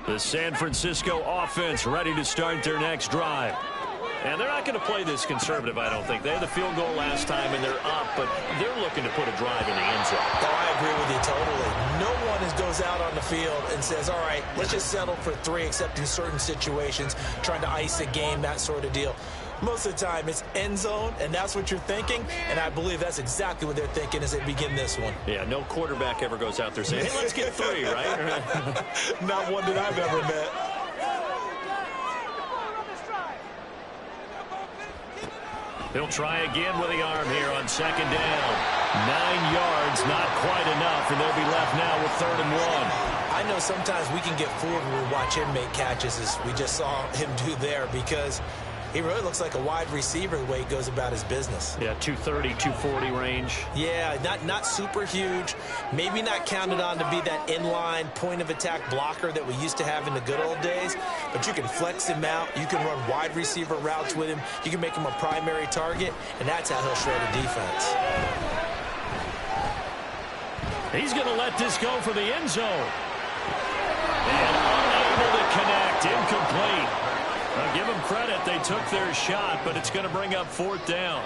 The San Francisco offense ready to start their next drive. And they're not going to play this conservative, I don't think. They had the field goal last time, and they're up, but they're looking to put a drive in the end zone. Oh, I agree with you totally. No one goes out on the field and says, all right, let's just settle for 3, except in certain situations, trying to ice a game, that sort of deal. Most of the time, it's end zone, and that's what you're thinking, and I believe that's exactly what they're thinking as they begin this one. Yeah, no quarterback ever goes out there saying, hey, let's get 3, right? Not one that I've ever met. He'll try again with the arm here on 2nd down. 9 yards, not quite enough, and they'll be left now with 3rd and 1. I know sometimes we can get fooled when we watch him make catches, as we just saw him do there, because he really looks like a wide receiver the way he goes about his business. Yeah, 230, 240 range. Yeah, not super huge. Maybe not counted on to be that inline point-of-attack blocker that we used to have in the good old days. But you can flex him out. You can run wide receiver routes with him. You can make him a primary target, and that's how he'll shred a defense. He's going to let this go for the end zone. And unable to connect. Incomplete. Now give them credit. They took their shot, but it's going to bring up 4th down.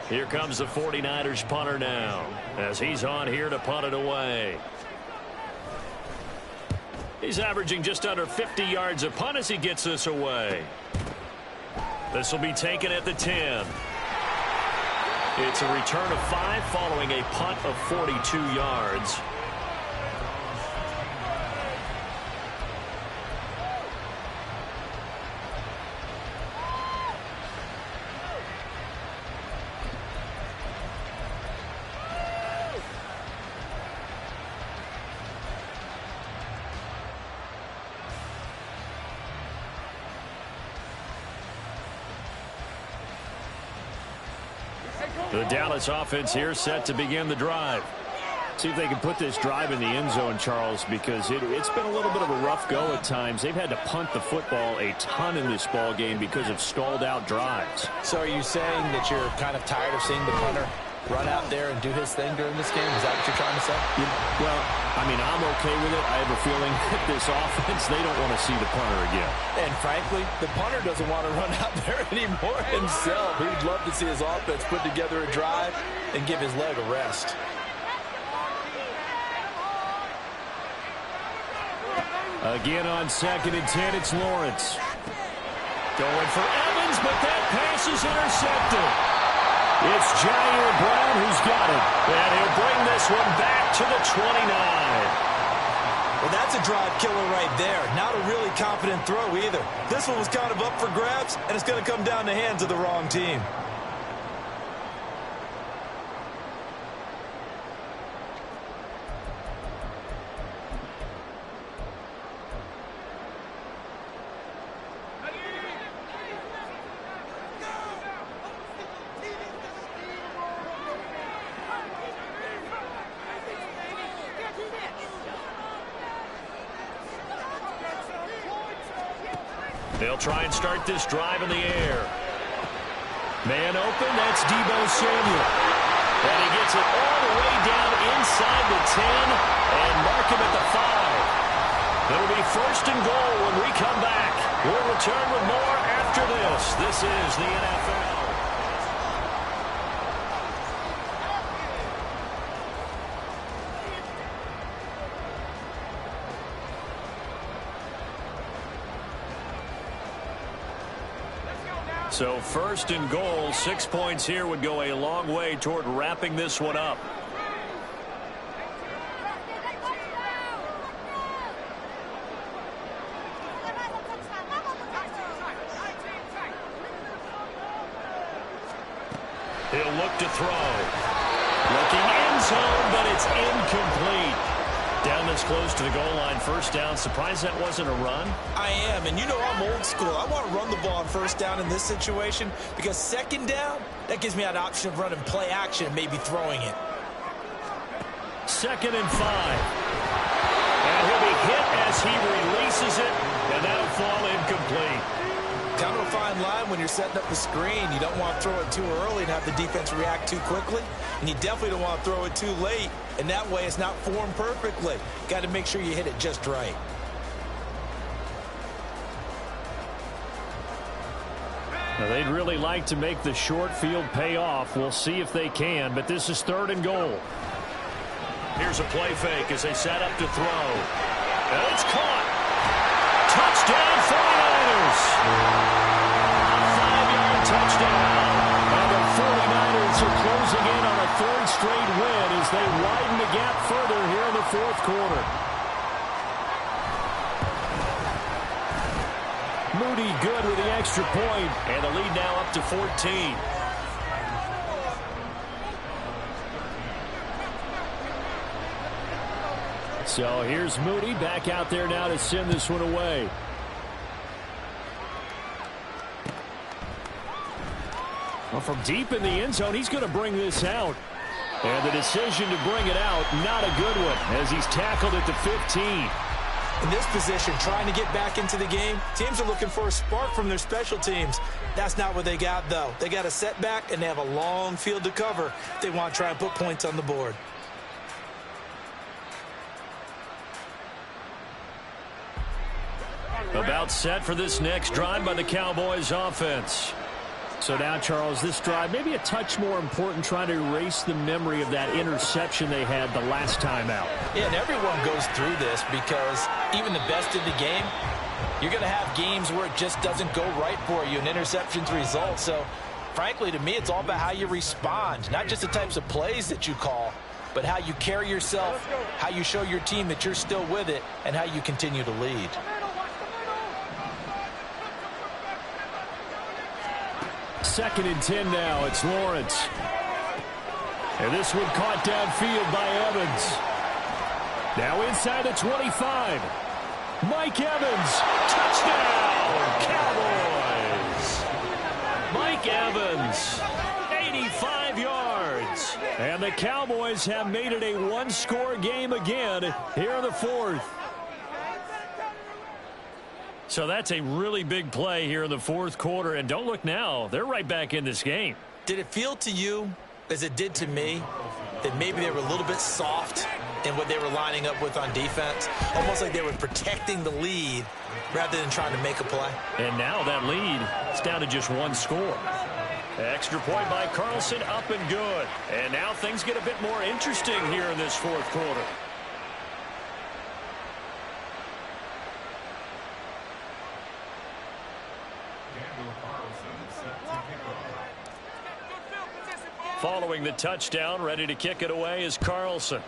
Here comes the 49ers punter now as he's on here to punt it away. He's averaging just under 50 yards a punt as he gets this away. This will be taken at the 10. It's a return of 5 following a punt of 42 yards. The Dallas offense here set to begin the drive. See if they can put this drive in the end zone, Charles, because it's been a little bit of a rough go at times. They've had to punt the football a ton in this ball game because of stalled-out drives. So are you saying that you're kind of tired of seeing the punter run out there and do his thing during this game? Is that what you're trying to say? Yeah, well, I mean, I'm okay with it. I have a feeling that this offense, they don't want to see the punter again. And frankly, the punter doesn't want to run out there anymore himself. He'd love to see his offense put together a drive and give his leg a rest. Again on 2nd and 10, it's Lawrence. Going for Evans, but that pass is intercepted. It's Jair Brown who's got it. And he'll bring this one back to the 29. Well, that's a drive killer right there. Not a really confident throw either. This one was kind of up for grabs, and it's going to come down the hands of the wrong team. They'll try and start this drive in the air. Man open, that's Deebo Samuel. And he gets it all the way down inside the 10 and mark him at the 5. It'll be 1st and goal when we come back. We'll return with more after this. This is the NFL. So 1st and goal, 6 points here would go a long way toward wrapping this one up. He'll look to throw. Looking end zone, but it's incomplete. Down this close to the goal line, 1st down. Surprised that wasn't a run? I am, and you know I'm old school. I want to run the ball on 1st down in this situation because 2nd down, that gives me an option of running play action and maybe throwing it. 2nd and 5. And he'll be hit as he releases it, and that'll fall incomplete. Kind of a fine line when you're setting up the screen. You don't want to throw it too early and have the defense react too quickly. And you definitely don't want to throw it too late. And that way it's not formed perfectly. Got to make sure you hit it just right. Now, they'd really like to make the short field pay off. We'll see if they can, but this is 3rd and goal. Here's a play fake as they set up to throw. And it's caught. Touchdown, 49ers. 5-yard touchdown. And the 49ers are closing in on a 3rd straight win as they widen the gap further here in the 4th quarter. Moody good with the extra point, and the lead now up to 14. So here's Moody back out there now to send this one away. Well, from deep in the end zone, he's going to bring this out. And the decision to bring it out, not a good one, as he's tackled at the 15. In this position, trying to get back into the game, teams are looking for a spark from their special teams. That's not what they got, though. They got a setback, and they have a long field to cover if they want to try and put points on the board. About set for this next drive by the Cowboys offense. So now, Charles, this drive maybe a touch more important, trying to erase the memory of that interception they had the last time out. Yeah, and everyone goes through this because even the best in the game, you're going to have games where it just doesn't go right for you and interceptions result. So, frankly, to me, it's all about how you respond, not just the types of plays that you call, but how you carry yourself, how you show your team that you're still with it, and how you continue to lead. Second and 10 now. It's Lawrence. And this one caught downfield by Evans. Now inside the 25. Mike Evans. Touchdown, Cowboys. Mike Evans. 85 yards. And the Cowboys have made it a one-score game again here in the fourth. So that's a really big play here in the fourth quarter. And don't look now. They're right back in this game. Did it feel to you, as it did to me, that maybe they were a little bit soft in what they were lining up with on defense? Almost like they were protecting the lead rather than trying to make a play. And now that lead is down to just one score. Extra point by Carlson, up and good. And now things get a bit more interesting here in this fourth quarter. Following the touchdown, ready to kick it away is Carlson.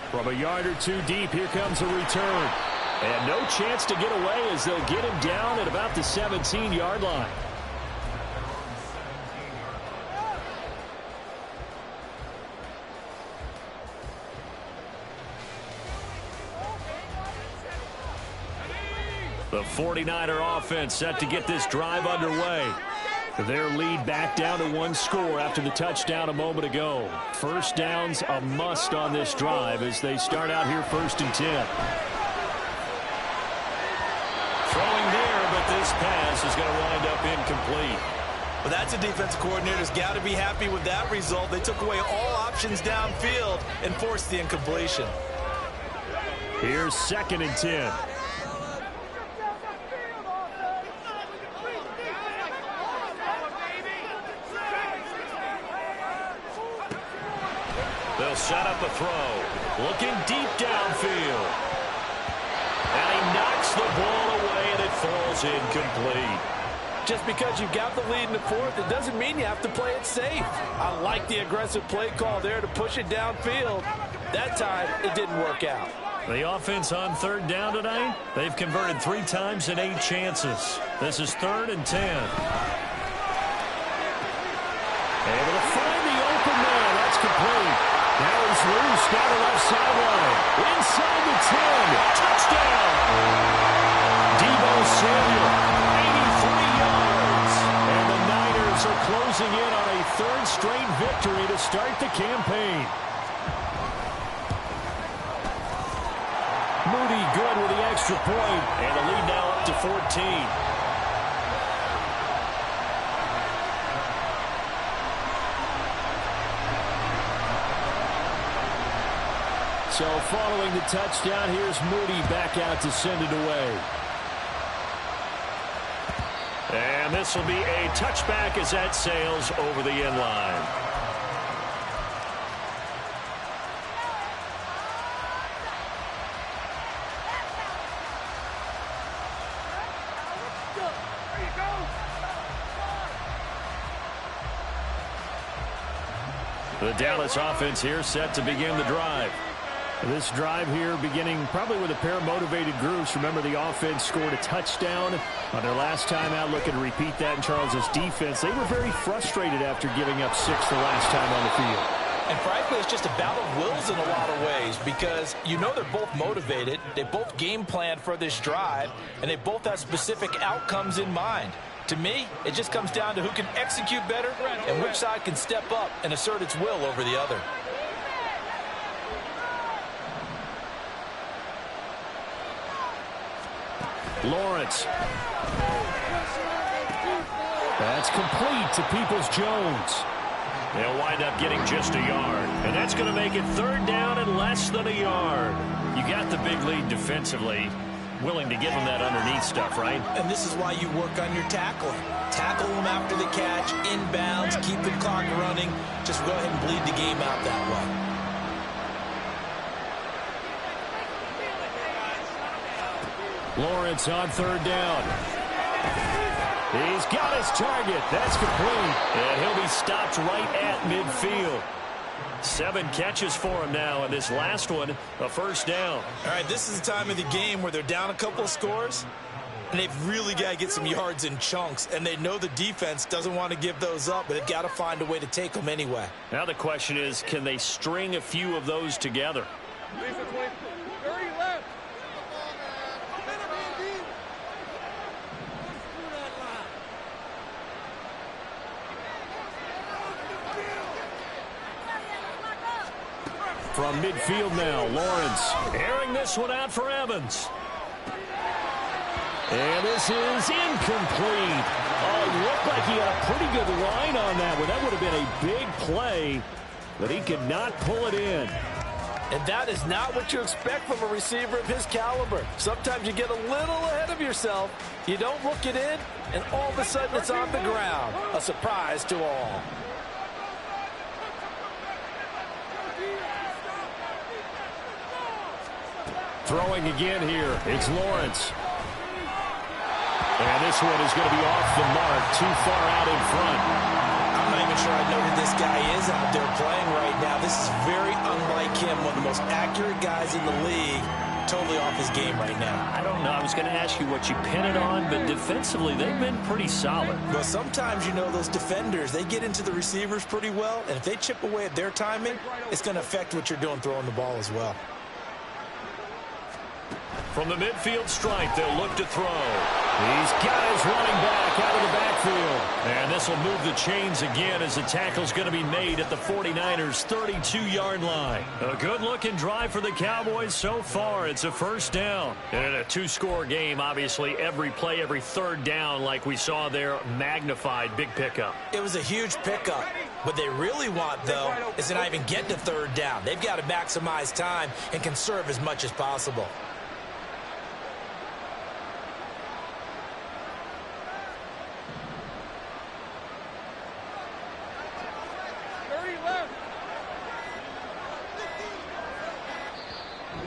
From a yard or two deep, here comes a return. And no chance to get away as they'll get him down at about the 17-yard line. The 49er offense set to get this drive underway. Their lead back down to one score after the touchdown a moment ago. First down's a must on this drive as they start out here 1st and 10. Throwing there, but this pass is going to wind up incomplete. Well, that's a defensive coordinator's got to be happy with that result. They took away all options downfield and forced the incompletion. Here's 2nd and 10. They'll set up a throw. Looking deep downfield. And he knocks the ball away, and it falls incomplete. Just because you've got the lead in the fourth, it doesn't mean you have to play it safe. I like the aggressive play call there to push it downfield. That time, it didn't work out. The offense on 3rd down tonight, they've converted 3 times in 8 chances. This is 3rd and 10. Able to find the open man. That's complete. Now he's loose down the left sideline. Inside the 10. Touchdown. Deebo Samuel, 83 yards. And the Niners are closing in on a 3rd straight victory to start the campaign. Moody good with the extra point. And the lead now up to 14. So following the touchdown, here's Moody back out to send it away. And this will be a touchback as that sails over the end line. The Dallas offense here set to begin the drive. This drive here beginning probably with a pair of motivated groups. Remember, the offense scored a touchdown on their last time out. Looking to repeat that in Charles's defense. They were very frustrated after giving up 6 the last time on the field. And frankly, it's just a battle of wills in a lot of ways because you know they're both motivated. They both game planned for this drive, and they both have specific outcomes in mind. To me, it just comes down to who can execute better and which side can step up and assert its will over the other. Lawrence. That's complete to Peoples-Jones. They'll wind up getting just a yard. And that's going to make it 3rd down and less than a yard. You got the big lead defensively. Willing to give them that underneath stuff, right? And this is why you work on your tackling. Tackle them after the catch, inbounds, keep the clock running. Just go ahead and bleed the game out that way. Lawrence on 3rd down. He's got his target. That's complete. And he'll be stopped right at midfield. 7 catches for him now, and this last one, a 1st down. All right, this is the time of the game where they're down a couple of scores, and they've really got to get some yards in chunks, and they know the defense doesn't want to give those up, but they've got to find a way to take them anyway. Now the question is, can they string a few of those together? From midfield now, Lawrence airing this one out for Evans. And this is incomplete. Oh, it looked like he had a pretty good line on that one. That would have been a big play, but he could not pull it in. And that is not what you expect from a receiver of his caliber. Sometimes you get a little ahead of yourself. You don't look it in, and all of a sudden it's on the ground. A surprise to all. Throwing again here. It's Lawrence. And this one is going to be off the mark, too far out in front. I'm not even sure I know who this guy is out there playing right now. This is very unlike him, one of the most accurate guys in the league. Totally off his game right now. I don't know. I was going to ask you what you pin it on, but defensively, they've been pretty solid. Well, sometimes, you know, those defenders, they get into the receivers pretty well, and if they chip away at their timing, it's going to affect what you're doing throwing the ball as well. From the midfield stripe, they'll look to throw. He's got his running back out of the backfield. And this will move the chains again as the tackle's going to be made at the 49ers' 32-yard line. A good-looking drive for the Cowboys so far. It's a first down. And in a two-score game, obviously, every play, every third down, like we saw there, magnified, big pickup. It was a huge pickup. What they really want, though, is to not even get to third down. They've got to maximize time and conserve as much as possible.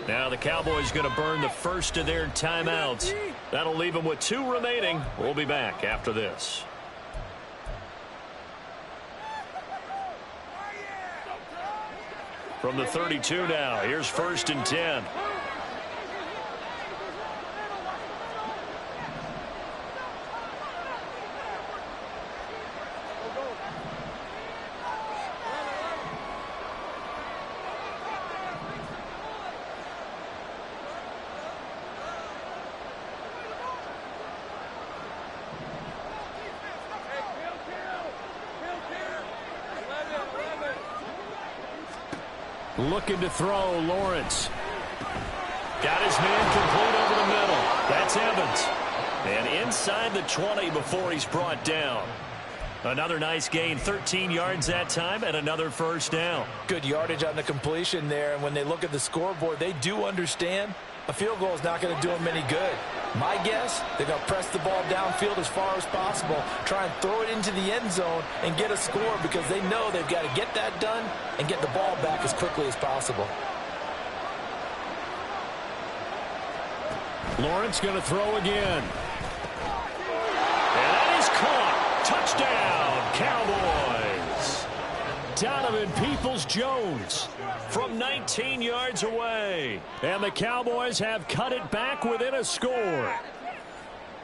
Now the Cowboys going to burn the first of their timeouts. That'll leave them with 2 remaining. We'll be back after this. From the 32 now, here's 1st and 10. Looking to throw, Lawrence. Got his man complete over the middle. That's Evans. And inside the 20 before he's brought down. Another nice gain, 13 yards that time, and another first down. Good yardage on the completion there, and when they look at the scoreboard, they do understand a field goal is not going to do them any good. My guess, they're going to press the ball downfield as far as possible, try and throw it into the end zone and get a score because they know they've got to get that done and get the ball back as quickly as possible. Lawrence going to throw again. And that is caught. Touchdown, Cowboys. Donovan Peoples-Jones from 19 yards away. And the Cowboys have cut it back within a score.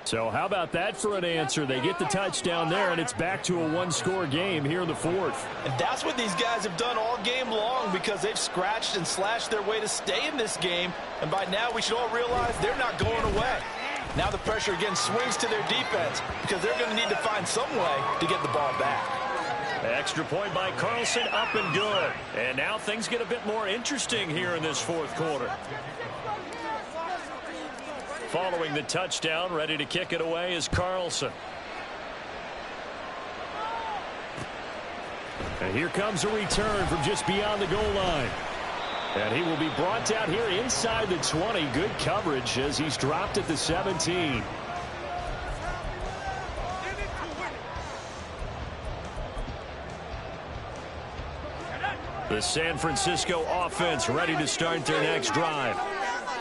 So how about that for an answer? They get the touchdown there, and it's back to a one-score game here in the 4th. And that's what these guys have done all game long because they've scratched and slashed their way to stay in this game. And by now we should all realize they're not going away. Now the pressure again swings to their defense because they're going to need to find some way to get the ball back. Extra point by Carlson, up and good. And now things get a bit more interesting here in this 4th quarter. Following the touchdown, ready to kick it away is Carlson. And here comes a return from just beyond the goal line. And he will be brought down here inside the 20. Good coverage as he's dropped at the 17. The San Francisco offense ready to start their next drive.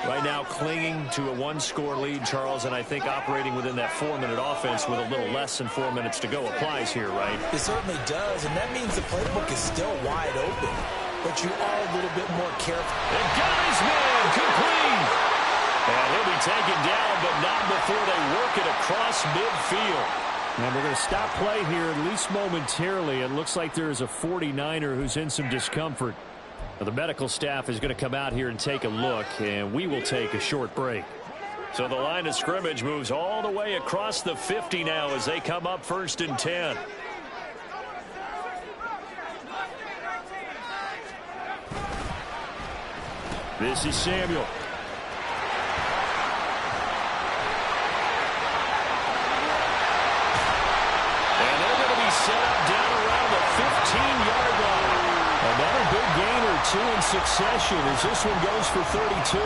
Right now clinging to a one-score lead, Charles, and I think operating within that 4-minute offense with a little less than 4 minutes to go applies here, right? It certainly does, and that means the playbook is still wide open. But you are a little bit more careful. And got his man complete. And he'll be taken down, but not before they work it across midfield. And we're going to stop play here, at least momentarily. It looks like there is a 49er who's in some discomfort. Now, the medical staff is going to come out here and take a look, and we will take a short break. So the line of scrimmage moves all the way across the 50 now as they come up 1st and 10. This is Samuel. And they're going to be set up down around the 15-yard line. Another big gain or two in succession as this one goes for 32.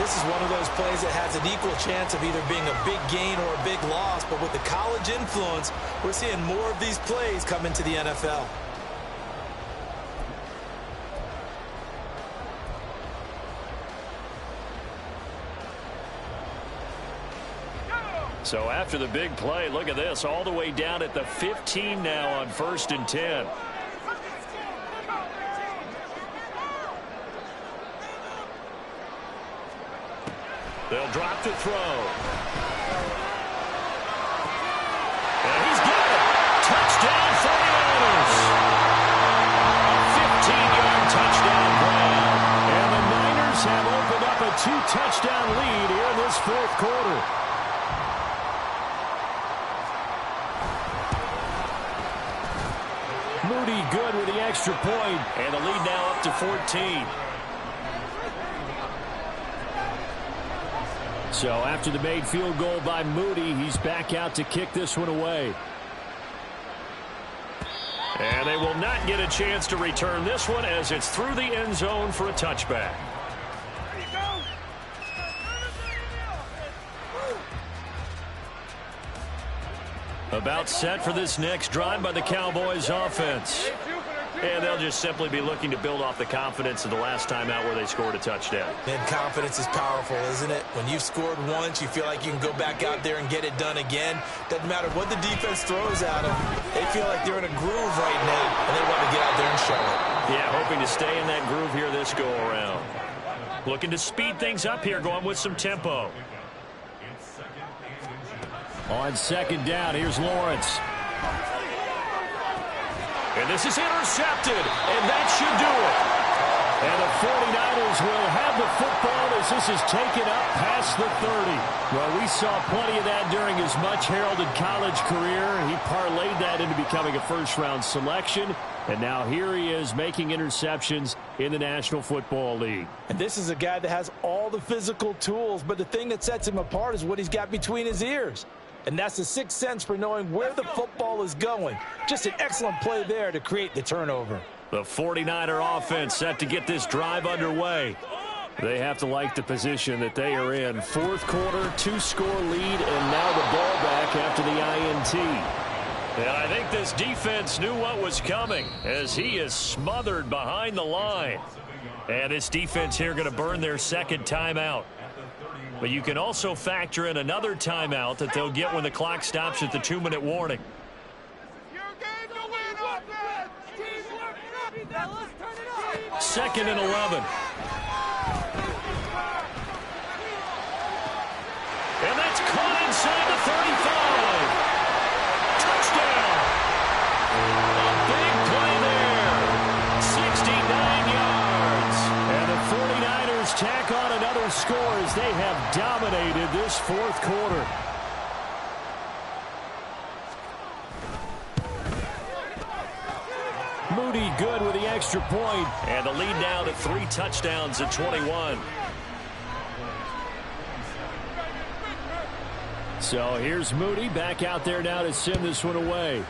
This is one of those plays that has an equal chance of either being a big gain or a big loss, but with the college influence, we're seeing more of these plays come into the NFL. So after the big play, look at this, all the way down at the 15 now on 1st and 10. They'll drop to throw. And he's got it. Touchdown 49ers. A 15-yard touchdown grab. And the Niners have opened up a 2-touchdown lead here in this fourth quarter. Moody good with the extra point, and the lead now up to 14. So after the made field goal by Moody, he's back out to kick this one away. And they will not get a chance to return this one as it's through the end zone for a touchback. About set for this next drive by the Cowboys offense. And they'll just simply be looking to build off the confidence of the last time out where they scored a touchdown. And confidence is powerful, isn't it? When you've scored once, you feel like you can go back out there and get it done again. Doesn't matter what the defense throws at them. They feel like they're in a groove right now, and they want to get out there and show it. Yeah, hoping to stay in that groove here this go-around. Looking to speed things up here, going with some tempo. On second down, here's Lawrence. And this is intercepted, and that should do it. And the 49ers will have the football as this is taken up past the 30. Well, we saw plenty of that during his much-heralded college career. He parlayed that into becoming a first-round selection, and now here he is making interceptions in the National Football League. And this is a guy that has all the physical tools, but the thing that sets him apart is what he's got between his ears. And that's the sixth sense for knowing where the football is going. Just an excellent play there to create the turnover. The 49er offense set to get this drive underway. They have to like the position that they are in. Fourth quarter, 2-score lead, and now the ball back after the INT. And I think this defense knew what was coming as he is smothered behind the line. And this defense here going to burn their second timeout. But you can also factor in another timeout that they'll get when the clock stops at the 2-minute warning. Second and 11. And that's caught inside the 35. Touchdown. A big play there. 69 yards. And the 49ers tack on another score as they have dominated this fourth quarter. Moody good with the extra point. And the lead now to 3 touchdowns at 21. So here's Moody back out there now to send this one away.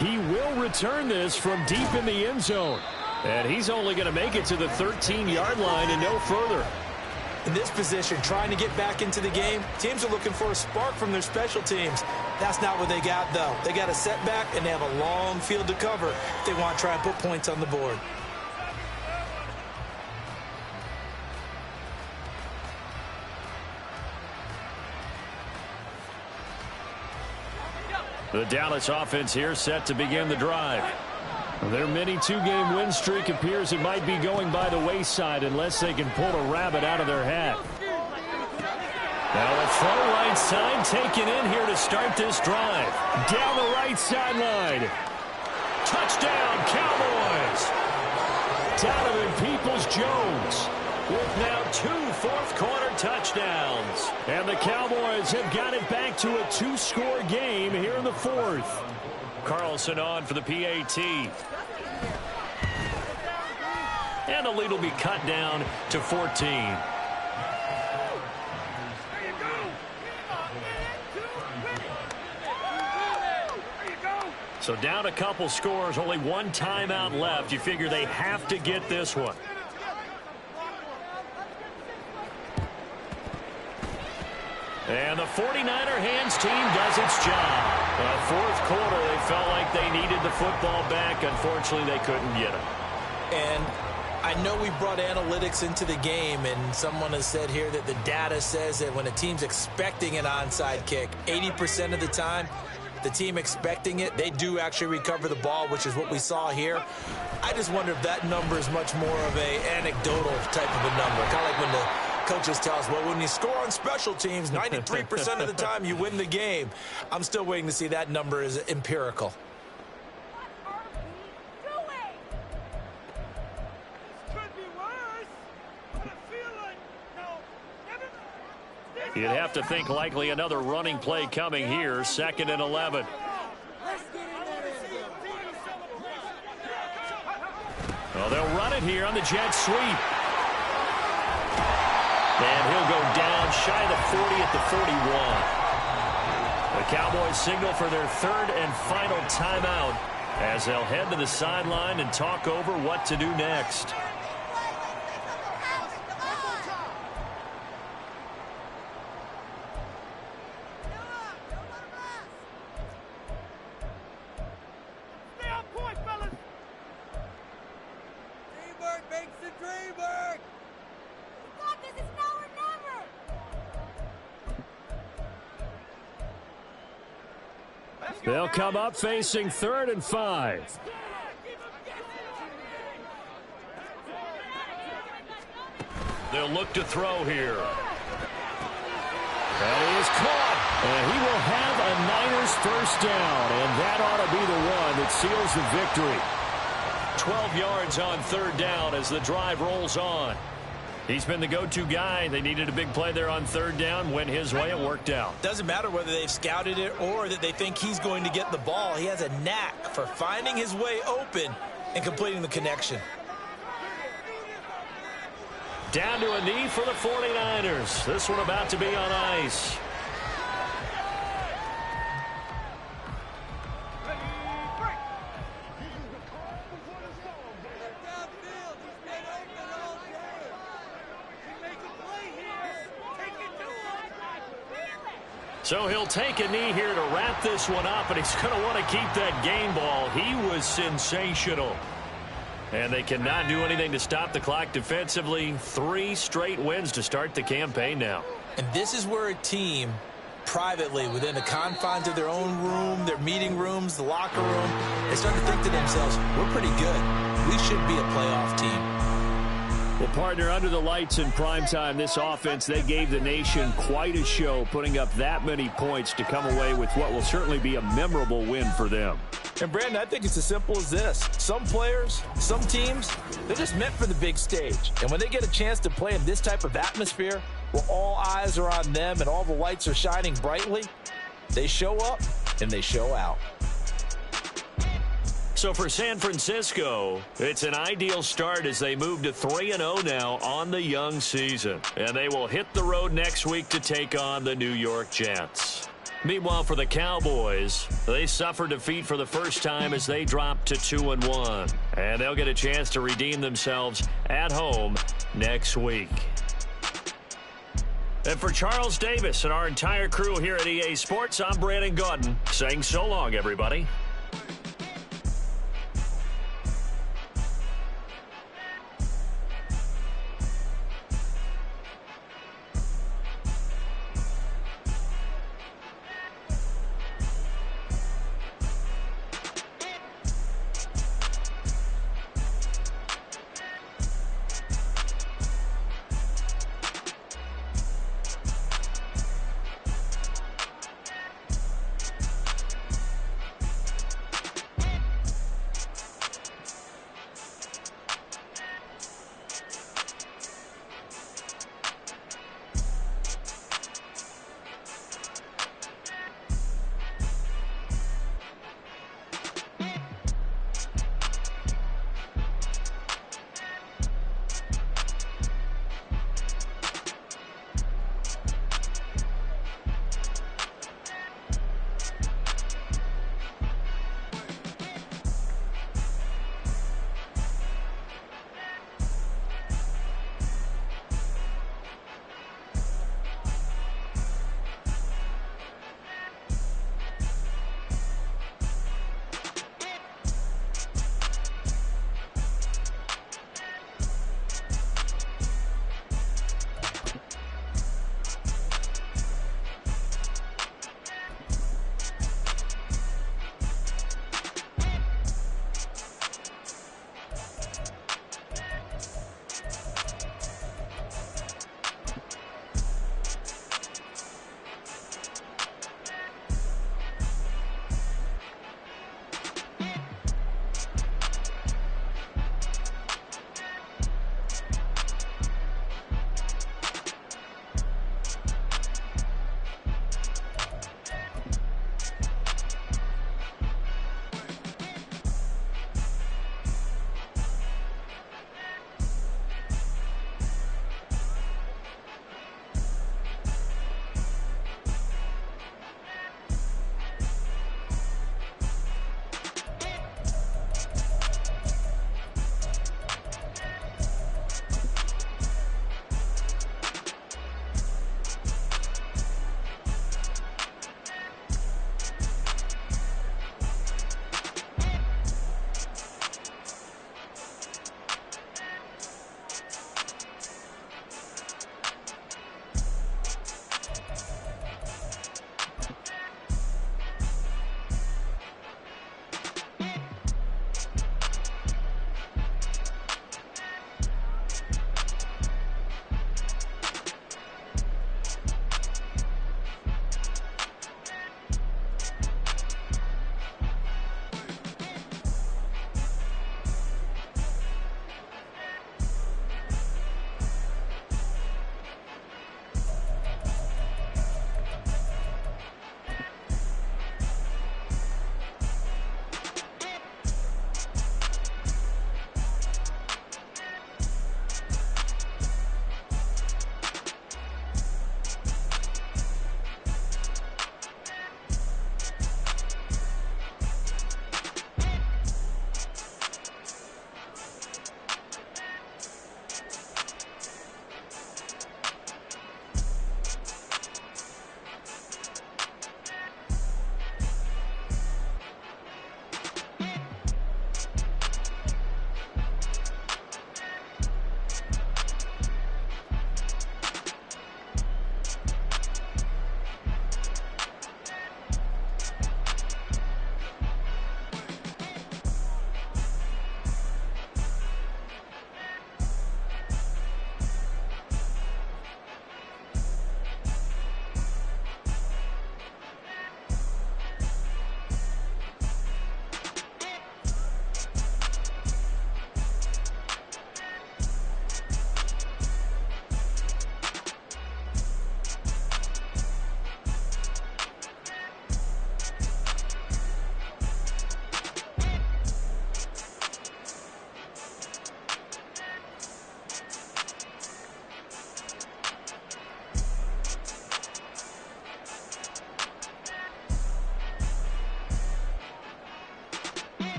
He will return this from deep in the end zone. And he's only going to make it to the 13-yard line and no further. In this position, trying to get back into the game, teams are looking for a spark from their special teams. That's not what they got, though. They got a setback, and they have a long field to cover if they want to try and put points on the board. The Dallas offense here set to begin the drive. Their mini 2-game win streak appears it might be going by the wayside unless they can pull a rabbit out of their hat. Now the throw right side taken in here to start this drive. Down the right sideline. Touchdown, Cowboys. Donovan Peoples-Jones with now 2 fourth-quarter touchdowns. And the Cowboys have got it back to a 2-score game here in the fourth. Carlson on for the PAT. And the lead will be cut down to 14. So down a couple scores, only one timeout left. You figure they have to get this one. And the 49er hands team does its job. Fourth quarter, they felt like they needed the football back. Unfortunately, they couldn't get it. And I know we brought analytics into the game, and someone has said here that the data says that when a team's expecting an onside kick, 80% of the time, the team expecting it, they do actually recover the ball, which is what we saw here. I just wonder if that number is much more of a anecdotal type of a number. Kind of like when the coaches tell us, well, when you score on special teams, 93% of the time you win the game. I'm still waiting to see that number is empirical. You'd have to think likely another running play coming here. 2nd and 11. Well, they'll run it here on the jet sweep. And he'll go down shy of the 40 at the 41. The Cowboys signal for their 3rd and final timeout as they'll head to the sideline and talk over what to do next. They'll come up facing 3rd and 5. They'll look to throw here. That is caught. And he will have a Niners first down. And that ought to be the one that seals the victory. 12 yards on 3rd down as the drive rolls on. He's been the go-to guy. They needed a big play there on 3rd down. Went his way. It worked out. Doesn't matter whether they've scouted it or that they think he's going to get the ball. He has a knack for finding his way open and completing the connection. Down to a knee for the 49ers. This one about to be on ice. So he'll take a knee here to wrap this one up, and he's going to want to keep that game ball. He was sensational. And they cannot do anything to stop the clock defensively. 3 straight wins to start the campaign now. And this is where a team, privately, within the confines of their own room, their meeting rooms, the locker room, they start to think to themselves, we're pretty good. We should be a playoff team. Well, partner, under the lights in primetime, this offense, they gave the nation quite a show, putting up that many points to come away with what will certainly be a memorable win for them. And, Brandon, I think it's as simple as this. Some players, some teams, they're just meant for the big stage. And when they get a chance to play in this type of atmosphere, where all eyes are on them and all the lights are shining brightly, they show up and they show out. So for San Francisco, it's an ideal start as they move to 3-0 now on the young season. And they will hit the road next week to take on the New York Jets. Meanwhile, for the Cowboys, they suffered defeat for the first time as they dropped to 2-1. And they'll get a chance to redeem themselves at home next week. And for Charles Davis and our entire crew here at EA Sports, I'm Brandon Gaudin saying so long, everybody.